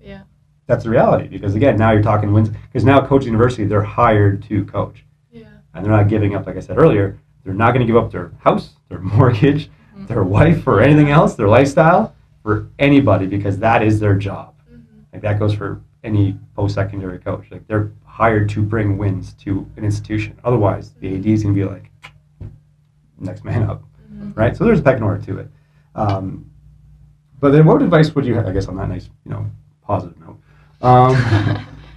Yeah. That's the reality, because again, now you're talking wins. Because now Coach University, they're hired to coach. Yeah. And they're not giving up, like I said earlier, they're not going to give up their house, their mortgage, their wife, or anything else, their lifestyle, for anybody, because that is their job. Like, that goes for any post-secondary coach. Like, they're hired to bring wins to an institution. Otherwise, the AD is going to be like, next man up. Right? So there's a pecking order to it. But then what advice would you have, I guess on that nice, you know, positive note,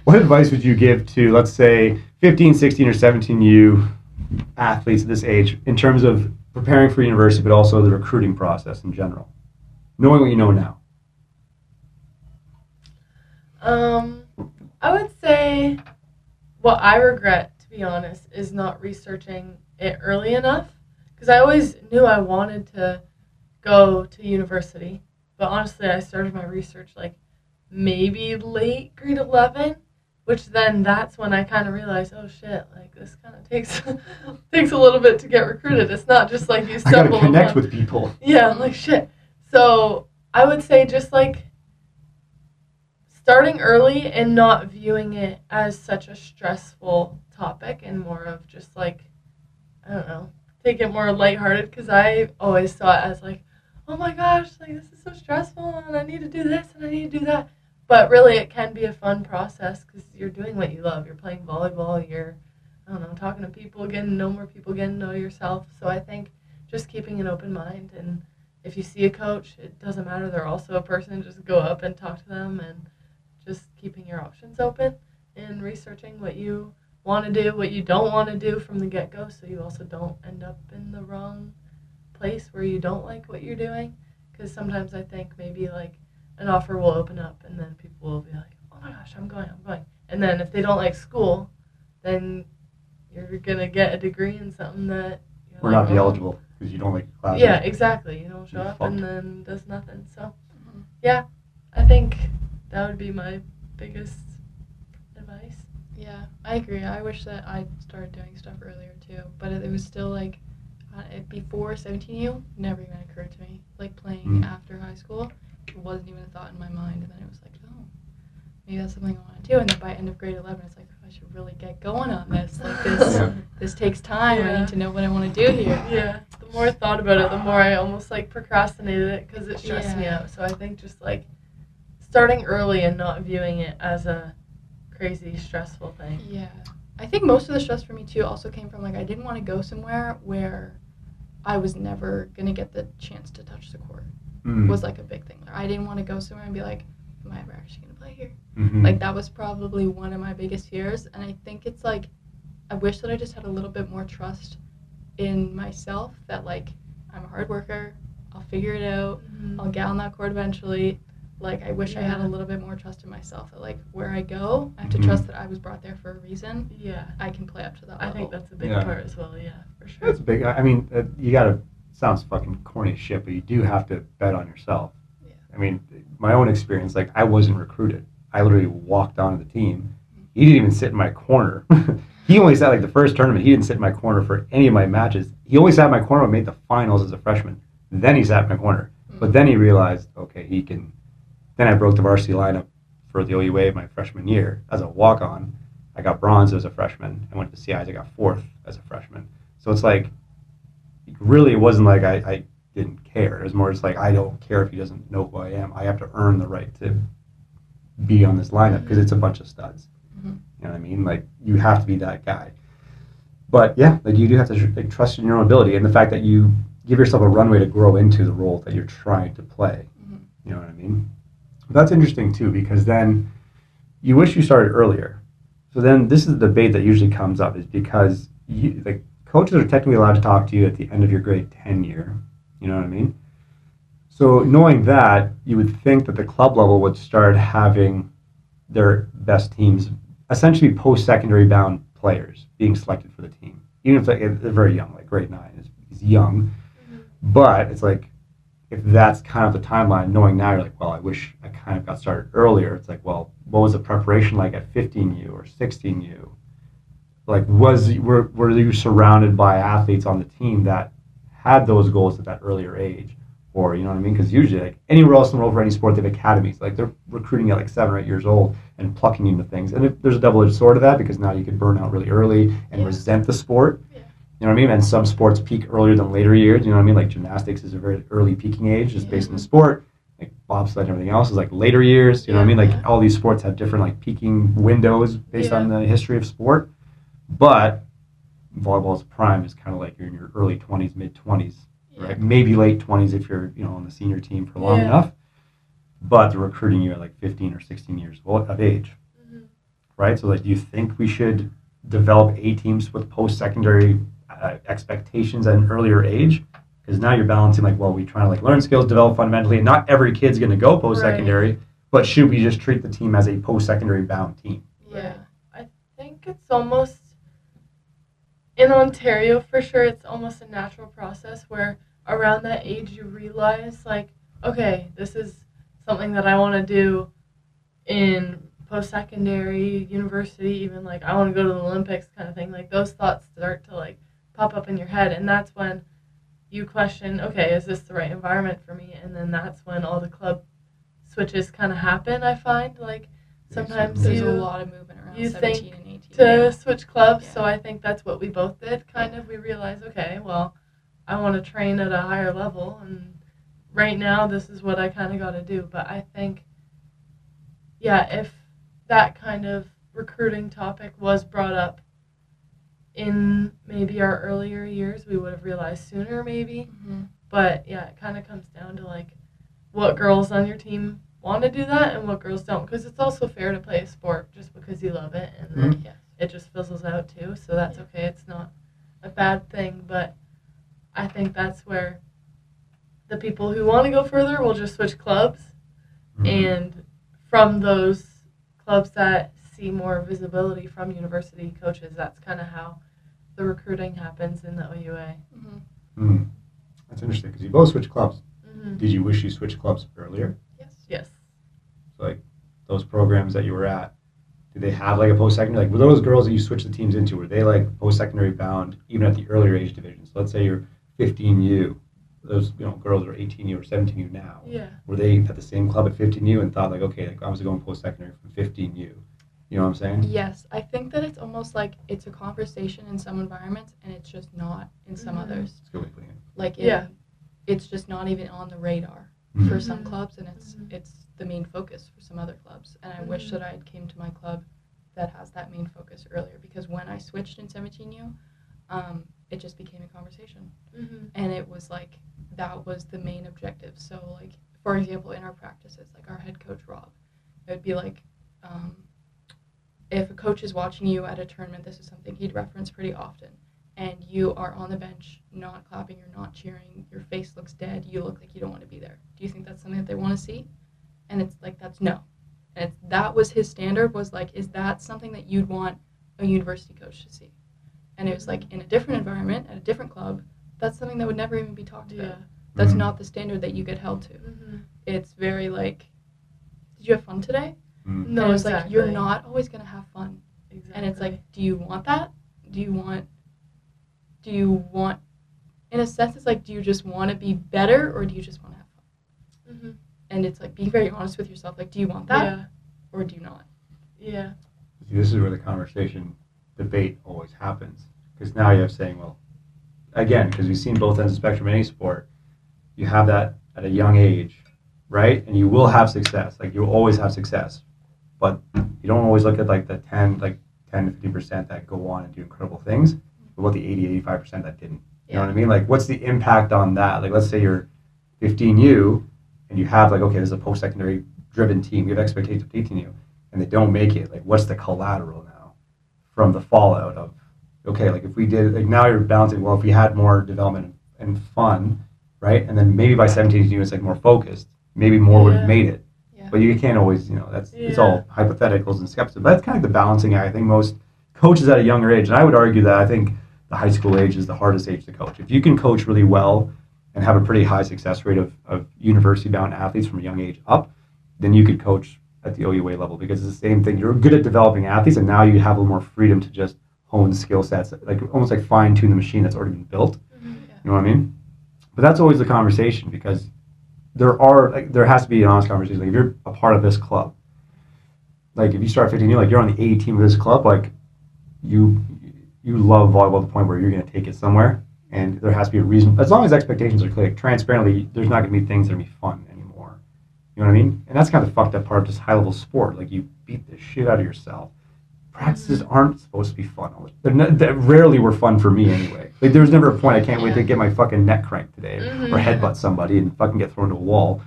what advice would you give to, let's say, 15, 16, or 17U athletes at this age in terms of preparing for university, but also the recruiting process in general, knowing what you know now? I would say what I regret, to be honest, is not researching it early enough. Because I always knew I wanted to go to university. But honestly, I started my research like maybe late grade 11, which then that's when I kind of realized, oh shit, like this kind of takes a little bit to get recruited. It's not just like you stumble. I gotta connect with people. Yeah, I'm like shit. So I would say just like starting early and not viewing it as such a stressful topic, and more of just like, I don't know, take it more lighthearted, because I always saw it as like, oh my gosh, like this is so stressful and I need to do this and I need to do that. But really it can be a fun process because you're doing what you love. You're playing volleyball, you're, I don't know, talking to people, getting to know more people, getting to know yourself. So I think just keeping an open mind, and if you see a coach, it doesn't matter, they're also a person, just go up and talk to them, and just keeping your options open and researching what you want to do, what you don't want to do from the get-go, so you also don't end up in the wrong place where you don't like what you're doing. Because sometimes I think maybe like an offer will open up and then people will be like, oh my gosh, I'm going. And then if they don't like school, then you're going to get a degree in something that you're We're not eligible because you don't like classes. Yeah, exactly. You don't show up and then does nothing. So, yeah, I think that would be my biggest advice. Yeah, I agree. I wish that I started doing stuff earlier too, but it was still like before 17U, never even occurred to me. Like playing after high school, it wasn't even a thought in my mind. And then it was like, oh, maybe that's something I want to do. And then by end of grade 11, it's like, I should really get going on this. Like this takes time. I need to know what I want to do here. Yeah. The more I thought about it, the more I almost like procrastinated it because it stressed me out. So I think just like starting early and not viewing it as a crazy stressful thing. Yeah. I think most of the stress for me too also came from like I didn't want to go somewhere where I was never going to get the chance to touch the court. Was like a big thing. I didn't want to go somewhere and be like, am I ever actually going to play here? Like that was probably one of my biggest fears. And I think it's like, I wish that I just had a little bit more trust in myself that like, I'm a hard worker, I'll figure it out, I'll get on that court eventually. Like I wish I had a little bit more trust in myself that like where I go, I have to trust that I was brought there for a reason. Yeah. I can play up to that level. I think that's a big part as well, for sure. That's big. I mean, you got to, sounds fucking corny as shit, but you do have to bet on yourself. Yeah. I mean, my own experience, like, I wasn't recruited. I literally walked onto the team. He didn't even sit in my corner. He only sat, like, the first tournament. He didn't sit in my corner for any of my matches. He only sat in my corner when I made the finals as a freshman. Then he sat in my corner. But then he realized, okay, he can. Then I broke the varsity lineup for the OUA my freshman year as a walk-on. I got bronze as a freshman. I went to CIs. I got fourth as a freshman. So it's like, really, it wasn't like I didn't care. It was more just like, I don't care if he doesn't know who I am. I have to earn the right to be on this lineup because it's a bunch of studs. You know what I mean? Like, you have to be that guy. But yeah, like, you do have to like, trust in your own ability and the fact that you give yourself a runway to grow into the role that you're trying to play. You know what I mean? That's interesting too, because then you wish you started earlier. So then this is the debate that usually comes up, is because like, coaches are technically allowed to talk to you at the end of your grade 10 year. You know what I mean? So knowing that, you would think that the club level would start having their best teams essentially post-secondary bound players being selected for the team, even if they're very young, like grade 9 is young. But it's like, if that's kind of the timeline, knowing now, you're like, well, I wish I kind of got started earlier. It's like, well, what was the preparation like at 15U or 16U? Like, were you surrounded by athletes on the team that had those goals at that earlier age? Or, you know what I mean? Because usually, like, anywhere else in the world for any sport, they have academies. Like, they're recruiting at like 7 or 8 years old and plucking you into things. And there's a double-edged sword to that, because now you can burn out really early and resent the sport. You know what I mean? And some sports peak earlier than later years. You know what I mean? Like, gymnastics is a very early peaking age, just based on the sport. Like, bobsled and everything else is like later years. You know what I mean? Like, all these sports have different like peaking windows based on the history of sport. But volleyball's prime is kind of like you're in your early 20s, mid 20s, right? Maybe late 20s if you're, you know, on the senior team for long enough. But they're recruiting you at like 15 or 16 years of age, right? So, like, do you think we should develop A teams with post-secondary expectations at an earlier age? Because now you're balancing, like, well, we try to like learn skills, develop fundamentally, and not every kid's going to go post-secondary, but should we just treat the team as a post-secondary bound team? Yeah, I think it's almost, in Ontario for sure, it's almost a natural process where around that age you realize, like, okay, this is something that I want to do in post-secondary, university, even, like, I want to go to the Olympics kind of thing. Like, those thoughts start to like pop up in your head, and that's when you question, okay, is this the right environment for me? And then that's when all the club switches kind of happen. I find, like, sometimes there's a lot of movement around you 17 think and 18 to switch clubs. So I think that's what we both did. Kind of, we realized, okay, well, I want to train at a higher level, and right now this is what I kind of got to do. But I think, if that kind of recruiting topic was brought up in maybe our earlier years, we would have realized sooner maybe. But it kind of comes down to, like, what girls on your team want to do that and what girls don't, because it's also fair to play a sport just because you love it, and then it just fizzles out too, so that's okay. It's not a bad thing, but I think that's where the people who want to go further will just switch clubs, and from those clubs that see more visibility from university coaches, that's kind of how the recruiting happens in the OUA. That's interesting, because you both switched clubs. Did you wish you switched clubs earlier? Yes. So, like, those programs that you were at, did they have like a post-secondary? Like, were those girls that you switched the teams into, were they like post-secondary bound even at the earlier age divisions? So let's say you're 15U, those, you know, girls are 18U or 17U now. Were they at the same club at 15U and thought, like, okay, like, I was going post-secondary from 15U? You know what I'm saying? Yes, I think that it's almost like it's a conversation in some environments and it's just not in some others. That's a good way of putting it. Like, it's just not even on the radar for some clubs, and it's the main focus for some other clubs. And I wish that I had came to my club that has that main focus earlier, because when I switched in 17U, it just became a conversation. And it was like, that was the main objective. So, like, for example, in our practices, like our head coach, Rob, it would be like, if a coach is watching you at a tournament, this is something he'd reference pretty often, and you are on the bench, not clapping, you're not cheering, your face looks dead, you look like you don't want to be there. Do you think that's something that they want to see? And it's like, that's no. And that was his standard, was like, is that something that you'd want a university coach to see? And it was like, in a different environment, at a different club, that's something that would never even be talked about. That's not the standard that you get held to. it's very like, did you have fun today? Mm. No, And it's exactly. like, you're not always going to have fun. Exactly. And it's like, do you want that? Do you want, in a sense, it's like, do you just want to be better or do you just want to have fun? Mm-hmm. And it's like being very honest with yourself. Like, do you want that Yeah. or do you not? Yeah. See, this is where the conversation debate always happens. Because now you have saying, well, again, because we've seen both ends of the spectrum in any sport, you have that at a young age, right? And you will have success. Like, you'll always have success. But you don't always look at like the 10 to 50% that go on and do incredible things. But what the 85% that didn't. You know what I mean? Like, what's the impact on that? Like, let's say you're 15U and you have like, okay, this is a post-secondary driven team. You have expectations of 18U and they don't make it. Like, what's the collateral now from the fallout of, okay, like if we did, like now you're balancing, well, if we had more development and fun, right? And then maybe by 17U it's like more focused, maybe more would have made it. Yeah. But you can't always, it's all hypotheticals and skepticism. But that's kind of the balancing act. I think most coaches at a younger age, and I would argue that I think the high school age is the hardest age to coach. If you can coach really well and have a pretty high success rate of university-bound athletes from a young age up, then you could coach at the OUA level because it's the same thing. You're good at developing athletes, and now you have a little more freedom to just hone skill sets, like almost like fine-tune the machine that's already been built. Mm-hmm. Yeah. You know what I mean? But that's always the conversation because there has to be an honest conversation. Like if you're a part of this club, like if you start 15, like you're on the A team of this club, like you love volleyball to the point where you're going to take it somewhere, and there has to be a reason. As long as expectations are clear, transparently, there's not going to be things that are going to be fun anymore. You know what I mean? And that's kind of the fucked up part of just high level sport. Like you beat the shit out of yourself. Practices aren't supposed to be fun. They rarely were fun for me anyway. Like there was never a point I can't wait to get my fucking neck cranked today or headbutt somebody and fucking get thrown to a wall.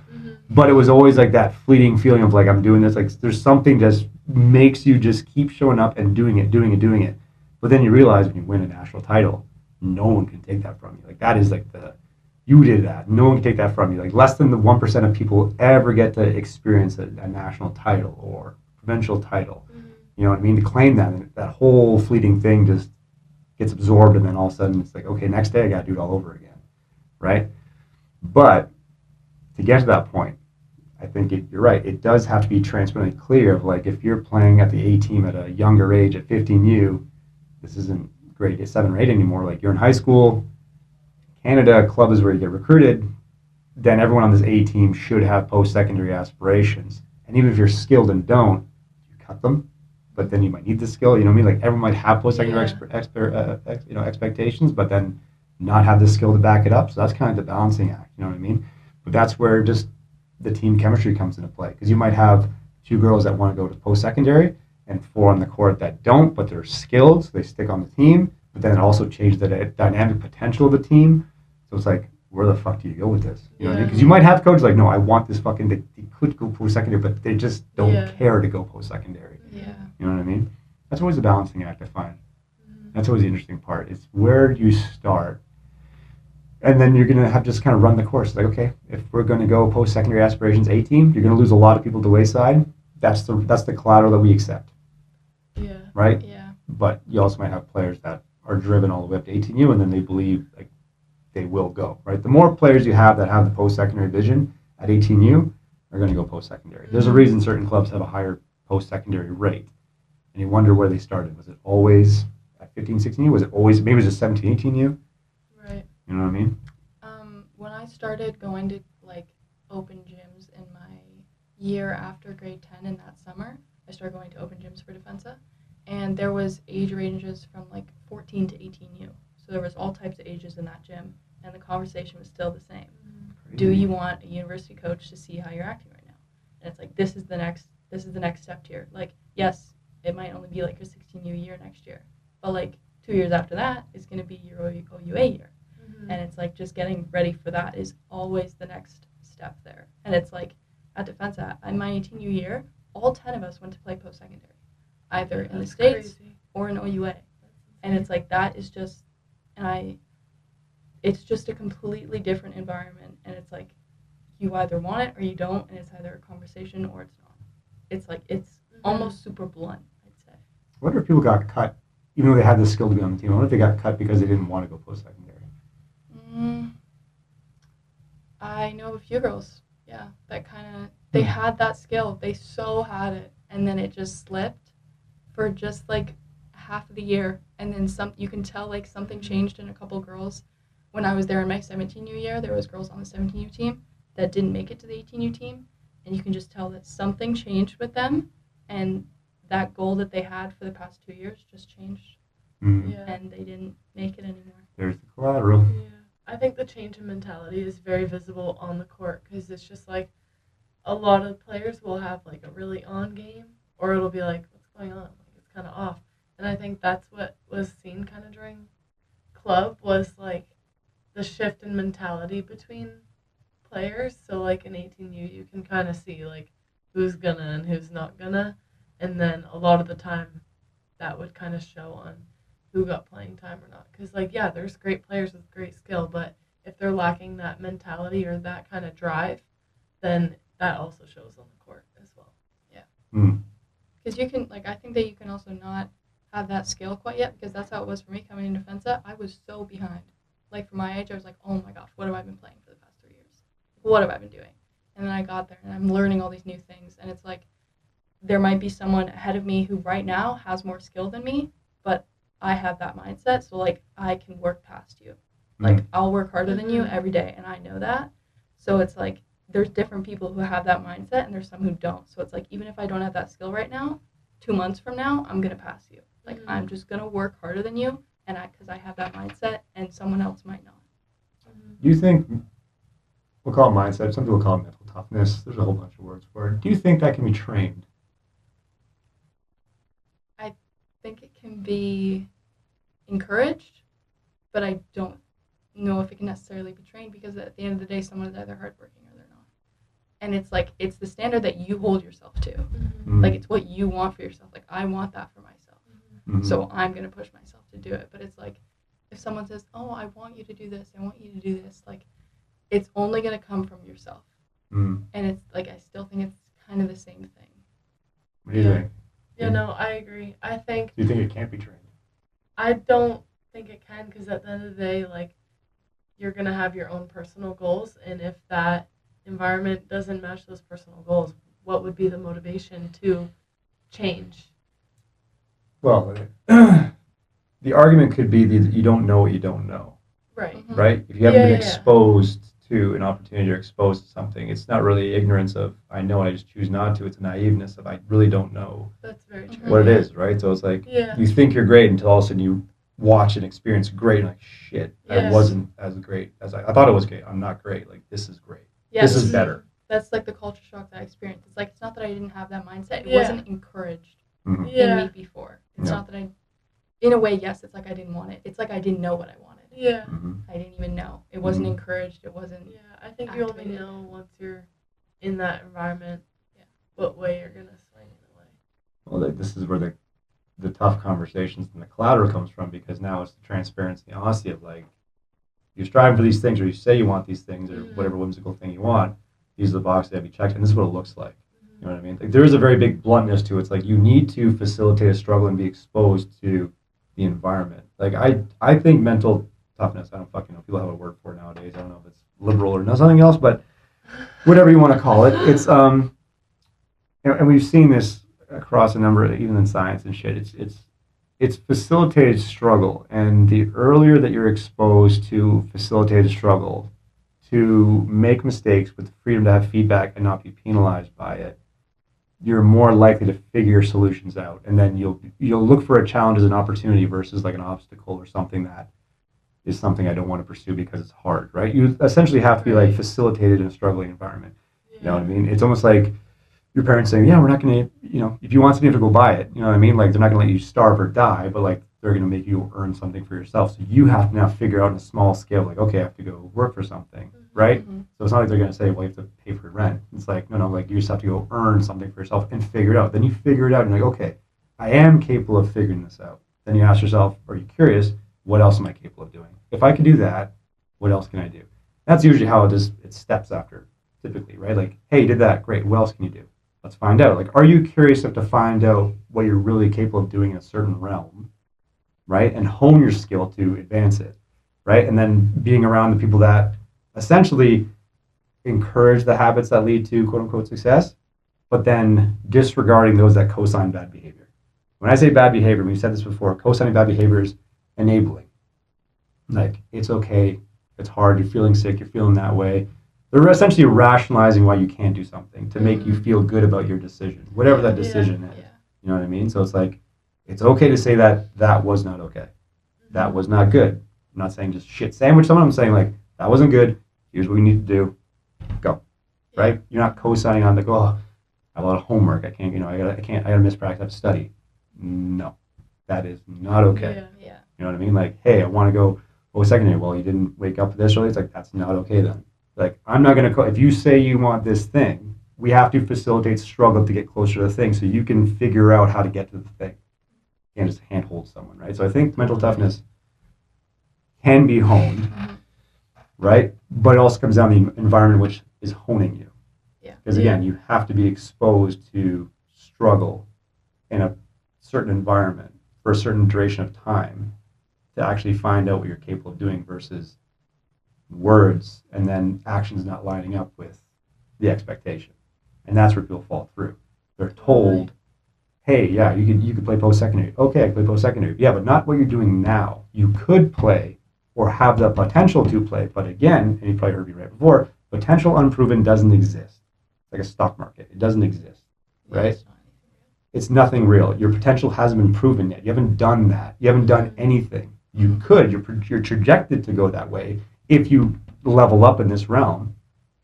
But it was always like that fleeting feeling of like I'm doing this. Like there's something just makes you just keep showing up and doing it. But then you realize when you win a national title, no one can take that from you. Like that is like you did that. No one can take that from you. Like less than the 1% of people ever get to experience a national title or provincial title. You know what I mean? To claim that, and that whole fleeting thing just gets absorbed, and then all of a sudden it's like, okay, next day I got to do it all over again, right? But to get to that point, I think you're right. It does have to be transparently clear of like if you're playing at the A team at a younger age at 15U, this isn't grade 7 or 8 anymore. Like you're in high school, Canada club is where you get recruited. Then everyone on this A team should have post-secondary aspirations, and even if you're skilled and don't, you cut them. But then you might need the skill, you know what I mean? Like everyone might have post-secondary expectations, but then not have the skill to back it up. So that's kind of the balancing act, you know what I mean? But that's where just the team chemistry comes into play. Because you might have 2 girls that want to go to post-secondary and 4 on the court that don't, but they're skilled, so they stick on the team. But then it also changes the dynamic potential of the team. So it's like, where the fuck do you go with this? You know what I mean? Because you might have coaches like, no, I want this fucking, they could go post-secondary, but they just don't care to go post-secondary. Yeah. You know what I mean? That's always a balancing act, I find. That's always the interesting part. It's where do you start? And then you're going to have to just kind of run the course. Like, okay, if we're going to go post-secondary aspirations A team, you're going to lose a lot of people to the wayside. That's the collateral that we accept. Yeah. Right? Yeah. But you also might have players that are driven all the way up to 18U, and then they believe like they will go, right? The more players you have that have the post-secondary vision at 18U are going to go post-secondary. There's a reason certain clubs have a higher post-secondary rate. And you wonder where they started. Was it always at 15, 16U? Was it always, maybe it was just 17, 18U? Right. You know what I mean? When I started going to like open gyms in my year after grade 10 in that summer, I started going to open gyms for Defensa. And there was age ranges from like 14 to 18U. So there was all types of ages in that gym. And the conversation was still the same. Crazy. Do you want a university coach to see how you're acting right now? And it's like, this is the next step here. Like, yes, it might only be like your 16U year next year, but like 2 years after that is going to be your OUA year. And it's like just getting ready for that is always the next step there. And it's like at Defensa, in my 18U year, all 10 of us went to play post-secondary, either in the States or in OUA. And it's like that is just, it's just a completely different environment. And it's like you either want it or you don't, and it's either a conversation or it's not. It's like, it's almost super blunt, I'd say. I wonder if people got cut, even though they had the skill to be on the team. I wonder if they got cut because they didn't want to go post-secondary. I know of a few girls Yeah, that kind of, they had that skill. They so had it. And then it just slipped for just like half of the year. And then you can tell like something changed in a couple girls. When I was there in my 17U year, there was girls on the 17U team that didn't make it to the 18U team. And you can just tell that something changed with them. And that goal that they had for the past 2 years just changed. Yeah. And they didn't make it anymore. There's the collateral. Yeah. I think the change in mentality is very visible on the court because it's just like a lot of players will have like a really on game or it'll be like, what's going on? Like it's kind of off. And I think that's what was seen kind of during club was like the shift in mentality between players. So like in 18U, you can kind of see like who's gonna and who's not gonna. And then a lot of the time that would kind of show on who got playing time or not. Because, like, yeah, there's great players with great skill, but if they're lacking that mentality or that kind of drive, then that also shows on the court as well. Yeah. Because you can, like, I think that you can also not have that skill quite yet because that's how it was for me coming into Defensa. I was so behind. Like, for my age, I was like, oh my gosh, what have I been playing for the past 3 years? What have I been doing? And then I got there and I'm learning all these new things. And it's like, there might be someone ahead of me who right now has more skill than me, but I have that mindset, so like I can work past you. Like I'll work harder than you every day, and I know that. So it's like there's different people who have that mindset, and there's some who don't. So it's like even if I don't have that skill right now, 2 months from now, I'm gonna pass you. Like I'm just gonna work harder than you, and because I have that mindset, and someone else might not. Do you think we'll call it mindset? Some people call it mental toughness. There's a whole bunch of words for it. Do you think that can be trained? I think it can be encouraged, but I don't know if it can necessarily be trained because at the end of the day, someone is either hardworking or they're not. And it's like, it's the standard that you hold yourself to. Like, it's what you want for yourself. Like, I want that for myself. So I'm going to push myself to do it. But it's like, if someone says, oh, I want you to do this, I want you to do this, like, it's only going to come from yourself. And it's like, I still think it's kind of the same thing. What do you think? Yeah, no, I agree. I think... Do you think it can't be trained? I don't think it can because at the end of the day, like, you're going to have your own personal goals. And if that environment doesn't match those personal goals, what would be the motivation to change? Well, the argument could be that you don't know what you don't know. Right. Right? If you haven't been exposed to an opportunity or exposed to something, it's not really ignorance of I know and I just choose not to. It's a naiveness of I really don't know That's very true. what it is, right? So it's like you think you're great until all of a sudden you watch and experience great and like shit, I wasn't as great as I thought it was great. I'm not great. Like this is great. This is better. That's like the culture shock that I experienced. It's like it's not that I didn't have that mindset. It wasn't encouraged in me before. It's not that I, in a way, yes, it's like I didn't want it. It's like I didn't know what I wanted. Yeah. I didn't even know. It wasn't encouraged. It wasn't. Yeah, I think you only know once you're in that environment what way you're going to swing in a way. Well, this is where the tough conversations and the collateral comes from because now it's the transparency and the honesty of like, you're striving for these things or you say you want these things or whatever whimsical thing you want. These are the boxes that have to be checked and this is what it looks like. You know what I mean? Like, there is a very big bluntness to it. It's like you need to facilitate a struggle and be exposed to the environment. Like I think mental toughness, I don't fucking know. People have a word for it nowadays. I don't know if it's liberal or something else, but whatever you want to call it. It's and we've seen this across a number of, even in science and shit. It's facilitated struggle, and the earlier that you're exposed to facilitated struggle, to make mistakes with the freedom to have feedback and not be penalized by it, you're more likely to figure solutions out, and then you'll look for a challenge as an opportunity versus like an obstacle or something that is something I don't want to pursue because it's hard, right? You essentially have to be like facilitated in a struggling environment. You know what I mean? It's almost like your parents saying, yeah, we're not going to, if you want something, you have to go buy it. You know what I mean? Like they're not going to let you starve or die, but like they're going to make you earn something for yourself. So you have to now figure out on a small scale, like, okay, I have to go work for something, right? So it's not like they're going to say, well, you have to pay for rent. It's like, no, like you just have to go earn something for yourself and figure it out. Then you figure it out and you're like, okay, I am capable of figuring this out. Then you ask yourself, are you curious? What else am I capable of doing? If I can do that, what else can I do? That's usually how it steps after, typically, right? Like, hey, you did that, great. What else can you do? Let's find out. Like, are you curious enough to find out what you're really capable of doing in a certain realm, right? And hone your skill to advance it, right? And then being around the people that essentially, encourage the habits that lead to quote unquote success, but then disregarding those that co-sign bad behavior. When I say bad behavior, we've said this before, co-signing bad behavior is enabling. Like, it's okay, it's hard, you're feeling sick, you're feeling that way. They're essentially rationalizing why you can't do something to make you feel good about your decision, whatever that decision is. You know what I mean? So it's like, it's okay to say that that was not okay. That was not good. I'm not saying just shit sandwich someone. I'm saying like, that wasn't good. Here's what we need to do. Go. Right? You're not co-signing on like, oh, I have a lot of homework. I can't, I gotta miss practice. I have to study. No, that is not okay. You know what I mean? Like, hey, I want to go secondary. Well, you didn't wake up this early. It's like, that's not okay then. Like, I'm not going to, if you say you want this thing, we have to facilitate struggle to get closer to the thing so you can figure out how to get to the thing. You can't just handhold someone, right? So I think mental toughness can be honed, right? But it also comes down to the environment which is honing you. Because again, you have to be exposed to struggle in a certain environment for a certain duration of time to actually find out what you're capable of doing versus words and then actions not lining up with the expectation. And that's where people fall through. They're told, hey, yeah, you could play post-secondary. Okay, I can play post-secondary. Yeah, but not what you're doing now. You could play or have the potential to play. But again, and you probably heard me right before, potential unproven doesn't exist. It's like a stock market. It doesn't exist, right? It's nothing real. Your potential hasn't been proven yet. You haven't done that. You haven't done anything. You could. You're trajected to go that way if you level up in this realm,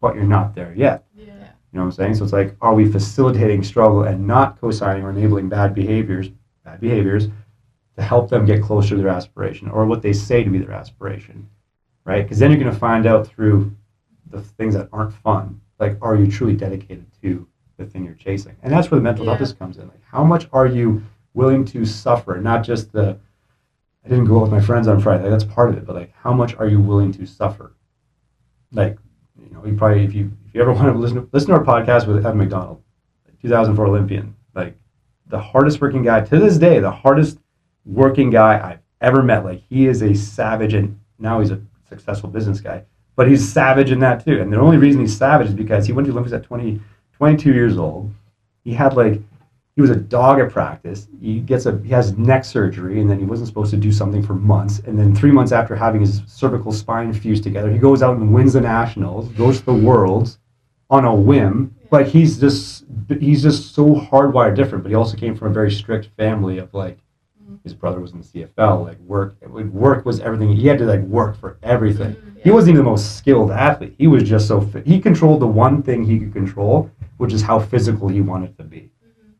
but you're not there yet. You know what I'm saying? So it's like, are we facilitating struggle and not co-signing or enabling bad behaviors to help them get closer to their aspiration or what they say to be their aspiration, right? Because then you're going to find out through the things that aren't fun, like, are you truly dedicated to the thing you're chasing? And that's where the mental toughness comes in. Like, how much are you willing to suffer? Not just I didn't go out with my friends on Friday. Like, that's part of it. But like, how much are you willing to suffer? Like, you probably, if you ever want to listen to our podcast with Evan McDonald, 2004 Olympian, like the hardest working guy to this day, the hardest working guy I've ever met. Like, he is a savage, and now he's a successful business guy, but he's savage in that too. And the only reason he's savage is because he went to the Olympics at 22 years old. He was a dog at practice. He has neck surgery, and then he wasn't supposed to do something for months. And then 3 months after having his cervical spine fused together, he goes out and wins the nationals, goes to the worlds on a whim. But he's just so hardwired different. But he also came from a very strict family of like, his brother was in the CFL. Like, work was everything. He had to like work for everything. He wasn't even the most skilled athlete. He was just so fit. He controlled the one thing he could control, which is how physical he wanted to be.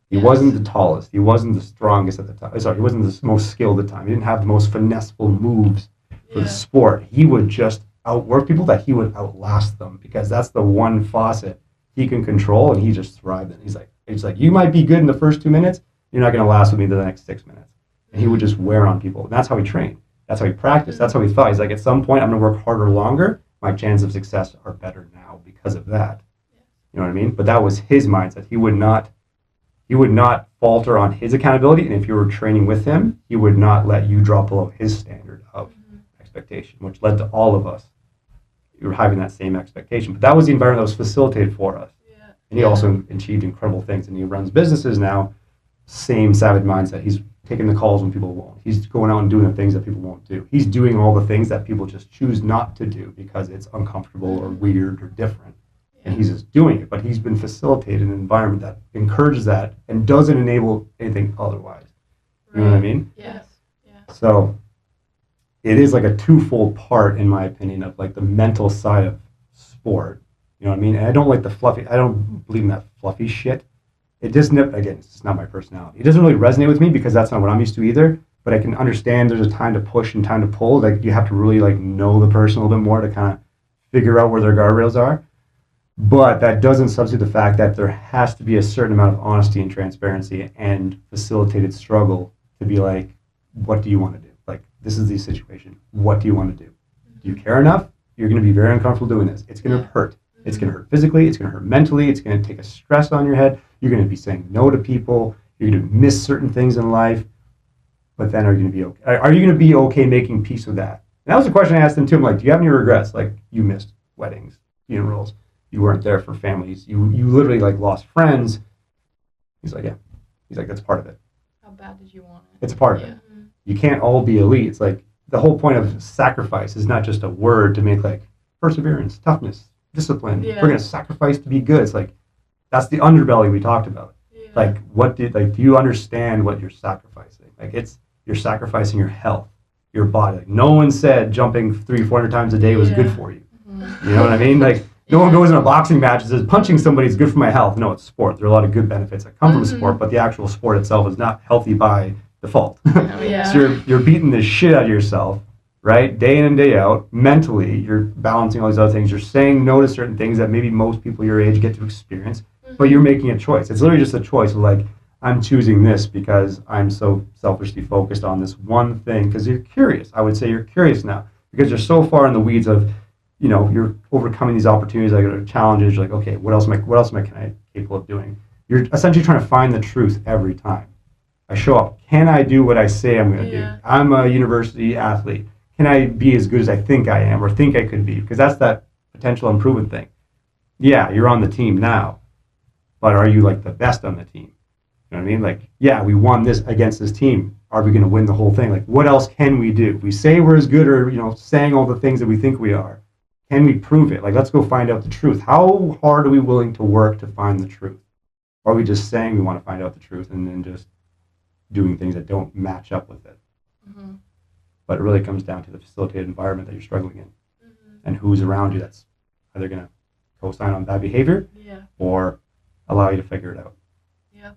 He wasn't the tallest. He wasn't the strongest at the time. Sorry, he wasn't the most skilled at the time. He didn't have the most finesseful moves for the sport. He would just outwork people that he would outlast them because that's the one faucet he can control, and he just thrived in. He's like, you might be good in the first 2 minutes. You're not going to last with me the next 6 minutes. And he would just wear on people. And that's how he trained. That's how he practiced. That's how he thought. He's like, at some point, I'm going to work harder longer. My chances of success are better now because of that. You know what I mean? But that was his mindset. He would not falter on his accountability, and if you were training with him, he would not let you drop below his standard of expectation, which led to all of us. You were having that same expectation. But that was the environment that was facilitated for us. And he also achieved incredible things, and he runs businesses now, same savage mindset. He's taking the calls when people won't. He's going out and doing the things that people won't do. He's doing all the things that people just choose not to do because it's uncomfortable or weird or different. And he's just doing it, but he's been facilitated in an environment that encourages that and doesn't enable anything otherwise. You know what I mean? Yes. So it is like a twofold part, in my opinion, of like the mental side of sport. You know what I mean? And I don't like I don't believe in that fluffy shit. It doesn't, again, it's just not my personality. It doesn't really resonate with me because that's not what I'm used to either. But I can understand there's a time to push and time to pull. Like, you have to really like know the person a little bit more to kind of figure out where their guardrails are. But that doesn't substitute the fact that there has to be a certain amount of honesty and transparency and facilitated struggle to be like, what do you want to do? Like, this is the situation. What do you want to do? Do you care enough? You're going to be very uncomfortable doing this. It's going to hurt. It's going to hurt physically. It's going to hurt mentally. It's going to take a stress on your head. You're going to be saying no to people. You're going to miss certain things in life. But then are you going to be okay? Are you going to be okay making peace with that? And that was a question I asked them too. I'm like, do you have any regrets? Like, you missed weddings, funerals. You weren't there for families. You literally like lost friends. He's like, yeah. He's like, that's part of it. How bad did you want it? It's a part of it. You can't all be elite. It's like the whole point of sacrifice is not just a word to make like perseverance, toughness, discipline. Yeah. We're gonna sacrifice to be good. It's like that's the underbelly we talked about. Yeah. Like do you understand what you're sacrificing? Like you're sacrificing your health, your body. Like, no one said jumping 300-400 times a day was good for you. Mm-hmm. You know what I mean? Like no one goes in a boxing match and says punching somebody is good for my health. No, it's sport. There are a lot of good benefits that come from sport, but the actual sport itself is not healthy by default. Yeah. So you're beating the shit out of yourself, right? Day in and day out. Mentally, you're balancing all these other things. You're saying no to certain things that maybe most people your age get to experience, but you're making a choice. It's literally just a choice of like, I'm choosing this because I'm so selfishly focused on this one thing because you're curious. I would say you're curious now because you're so far in the weeds of, you know, you're overcoming these opportunities, like challenges. You're like, okay, what else am I capable of doing? You're essentially trying to find the truth every time. I show up. Can I do what I say I'm going to do? I'm a university athlete. Can I be as good as I think I am or think I could be? Because that's that potential improvement thing. Yeah, you're on the team now, but are you like the best on the team? You know what I mean? Like, yeah, we won this against this team. Are we going to win the whole thing? Like, what else can we do? If we say we're as good or, you know, saying all the things that we think we are, can we prove it? Like, let's go find out the truth. How hard are we willing to work to find the truth? Or are we just saying we want to find out the truth and then just doing things that don't match up with it? Mm-hmm. But it really comes down to the facilitated environment that you're struggling in and who's around you that's either going to co-sign on bad behavior or allow you to figure it out. Yeah.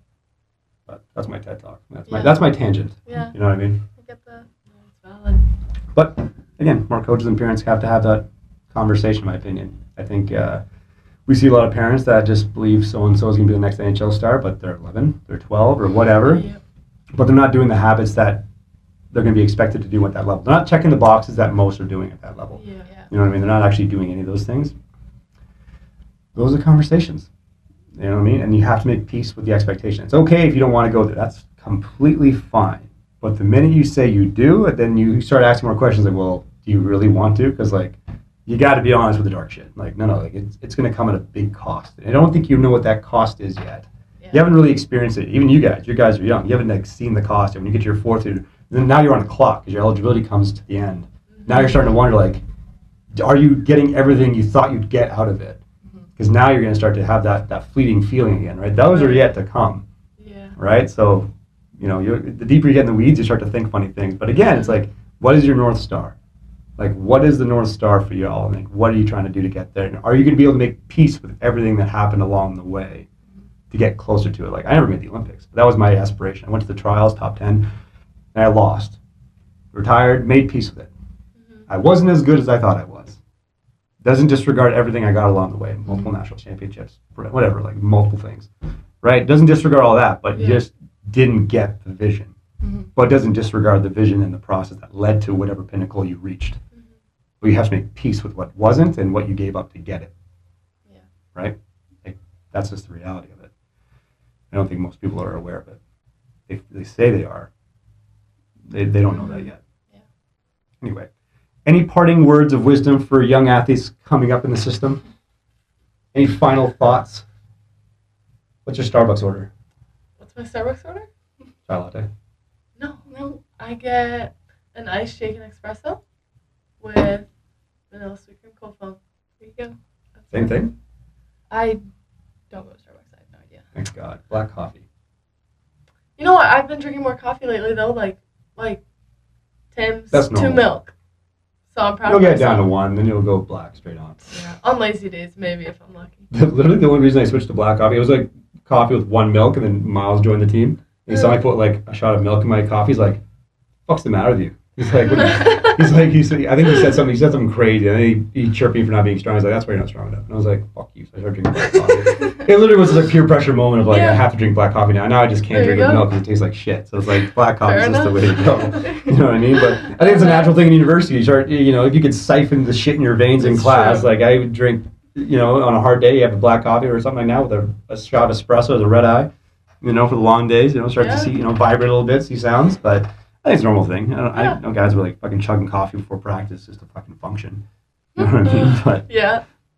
But that's my TED Talk. That's my tangent. Yeah. You know what I mean? I get that. It's valid. But again, more coaches and parents have to have that conversation, in my opinion. I think we see a lot of parents that just believe so-and-so is going to be the next NHL star, but they're 11, they're 12, or whatever. Yep. But they're not doing the habits that they're going to be expected to do at that level. They're not checking the boxes that most are doing at that level. Yeah. You know what I mean? They're not actually doing any of those things. Those are conversations. You know what I mean? And you have to make peace with the expectation. It's okay if you don't want to go there. That's completely fine. But the minute you say you do, then you start asking more questions like, well, do you really want to? Because, like, you got to be honest with the dark shit. Like, no, like, it's going to come at a big cost. And I don't think you know what that cost is yet. Yeah. You haven't really experienced it. Even you guys are young. You haven't, like, seen the cost. And when you get to your fourth year, then now you're on a clock because your eligibility comes to the end. Now you're starting to wonder, like, are you getting everything you thought you'd get out of it? Because now you're going to start to have that fleeting feeling again, right? Those are yet to come, right? So, you know, the deeper you get in the weeds, you start to think funny things. But again, it's like, what is your North Star? Like, what is the North Star for y'all? Like, what are you trying to do to get there? And are you going to be able to make peace with everything that happened along the way to get closer to it? Like, I never made the Olympics, but that was my aspiration. I went to the trials, top 10, and I lost. Retired, made peace with it. I wasn't as good as I thought I was. Doesn't disregard everything I got along the way, multiple national championships, whatever, like multiple things, right? Doesn't disregard all that, but just didn't get the vision. But doesn't disregard the vision and the process that led to whatever pinnacle you reached. But you have to make peace with what wasn't and what you gave up to get it. Yeah. Right? Like, that's just the reality of it. I don't think most people are aware of it. They say they are. They don't know that yet. Yeah. Anyway. Any parting words of wisdom for young athletes coming up in the system? Any final thoughts? What's your Starbucks order? What's my Starbucks order? Chai latte. No. I get an iced shaken espresso with vanilla sweet cream cold foam. There you go. Same thing? I don't go to Starbucks. I have no idea. Thank God. Black coffee. You know what? I've been drinking more coffee lately, though. Like Tim's 2 milk. So I'm proud You'll of get myself. down to 1, then you'll go black straight on. Yeah, on lazy days, maybe, if I'm lucky. Literally the only reason I switched to black coffee, it was like coffee with 1 milk, and then Miles joined the team. And he saw me put like a shot of milk in my coffee. He's like, "What's the matter with you?" He's like, I think he said something crazy, and then he chirped me for not being strong. He's like, "That's why you're not strong enough." And I was like, "Fuck you." So I started drinking black coffee. It literally was just a peer pressure moment of like, I have to drink black coffee now. Now I just can't drink with milk because it tastes like shit. So it's like, black coffee is just the way to go. You know what I mean? But I think it's a natural thing in university. You start, you know, if you could siphon the shit in your veins in class, like I would drink, you know, on a hard day, you have a black coffee or something like that with a shot of espresso with a red eye, you know, for the long days, you know, start to see, you know, vibrate a little bit, see sounds. But I think it's a normal thing. I know guys were like fucking chugging coffee before practice just to fucking function. You know what I mean? But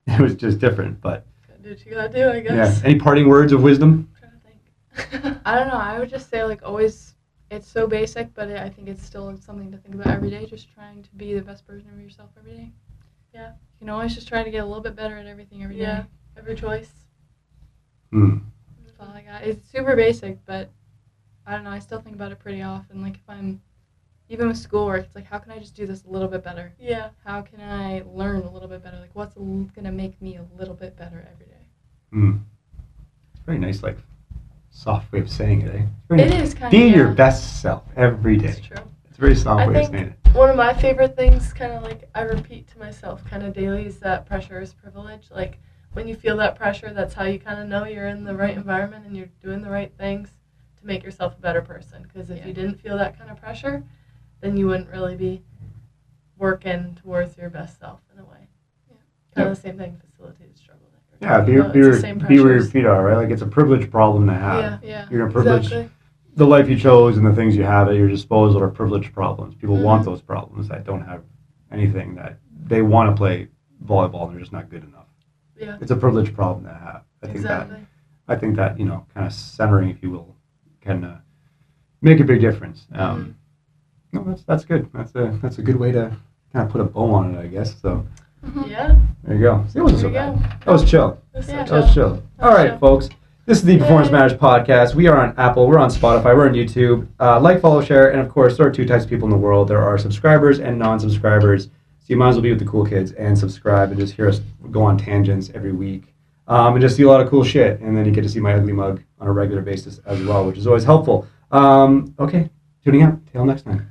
it was just different. But Do what you gotta do, I guess. Yeah. Any parting words of wisdom? I'm trying to think. I don't know. I would just say like always. It's so basic, but I think it's still something to think about every day. Just trying to be the best version of yourself every day. Yeah. You can always just try to get a little bit better at everything every day. Yeah. Every choice. That's all I got. It's super basic, but I don't know. I still think about it pretty often. Like if I'm, even with schoolwork, it's like, how can I just do this a little bit better? Yeah. How can I learn a little bit better? Like what's going to make me a little bit better every day? It's very nice, like, soft way of saying it, eh? It's very It nice. is kind of. Be your best self every day. It's true. It's a very soft I way of think saying it. one of my favorite things, kind of like I repeat to myself kind of daily, is that pressure is privilege. Like when you feel that pressure, that's how you kind of know you're in the right environment and you're doing the right things to make yourself a better person. Because if you didn't feel that kind of pressure, then you wouldn't really be working towards your best self in a way. Yeah. Kind of the same thing facilitated struggle. That Yeah, you're talking about. It's the same be where your pressures. feet are, right? Like, it's a privileged problem to have. Yeah. You're going to privilege Exactly. the life you chose and the things you have at your disposal are privileged problems. People want those problems that don't have anything, that they want to play volleyball and they're just not good enough. Yeah. It's a privileged problem to have. I think that, you know, kind of centering, if you will, can make a big difference. No, that's good. That's a good way to kind of put a bow on it, I guess. So Yeah. there you go. It wasn't so There you bad. That was chill. That's so Yeah. That was chill. All right, folks. This is the Performance Matters podcast. We are on Apple. We're on Spotify. We're on YouTube. Like, follow, share, and of course, there are two types of people in the world. There are subscribers and non-subscribers. So you might as well be with the cool kids and subscribe and just hear us go on tangents every week and just see a lot of cool shit. And then you get to see my ugly mug on a regular basis as well, which is always helpful. Okay, tuning out. Till next time.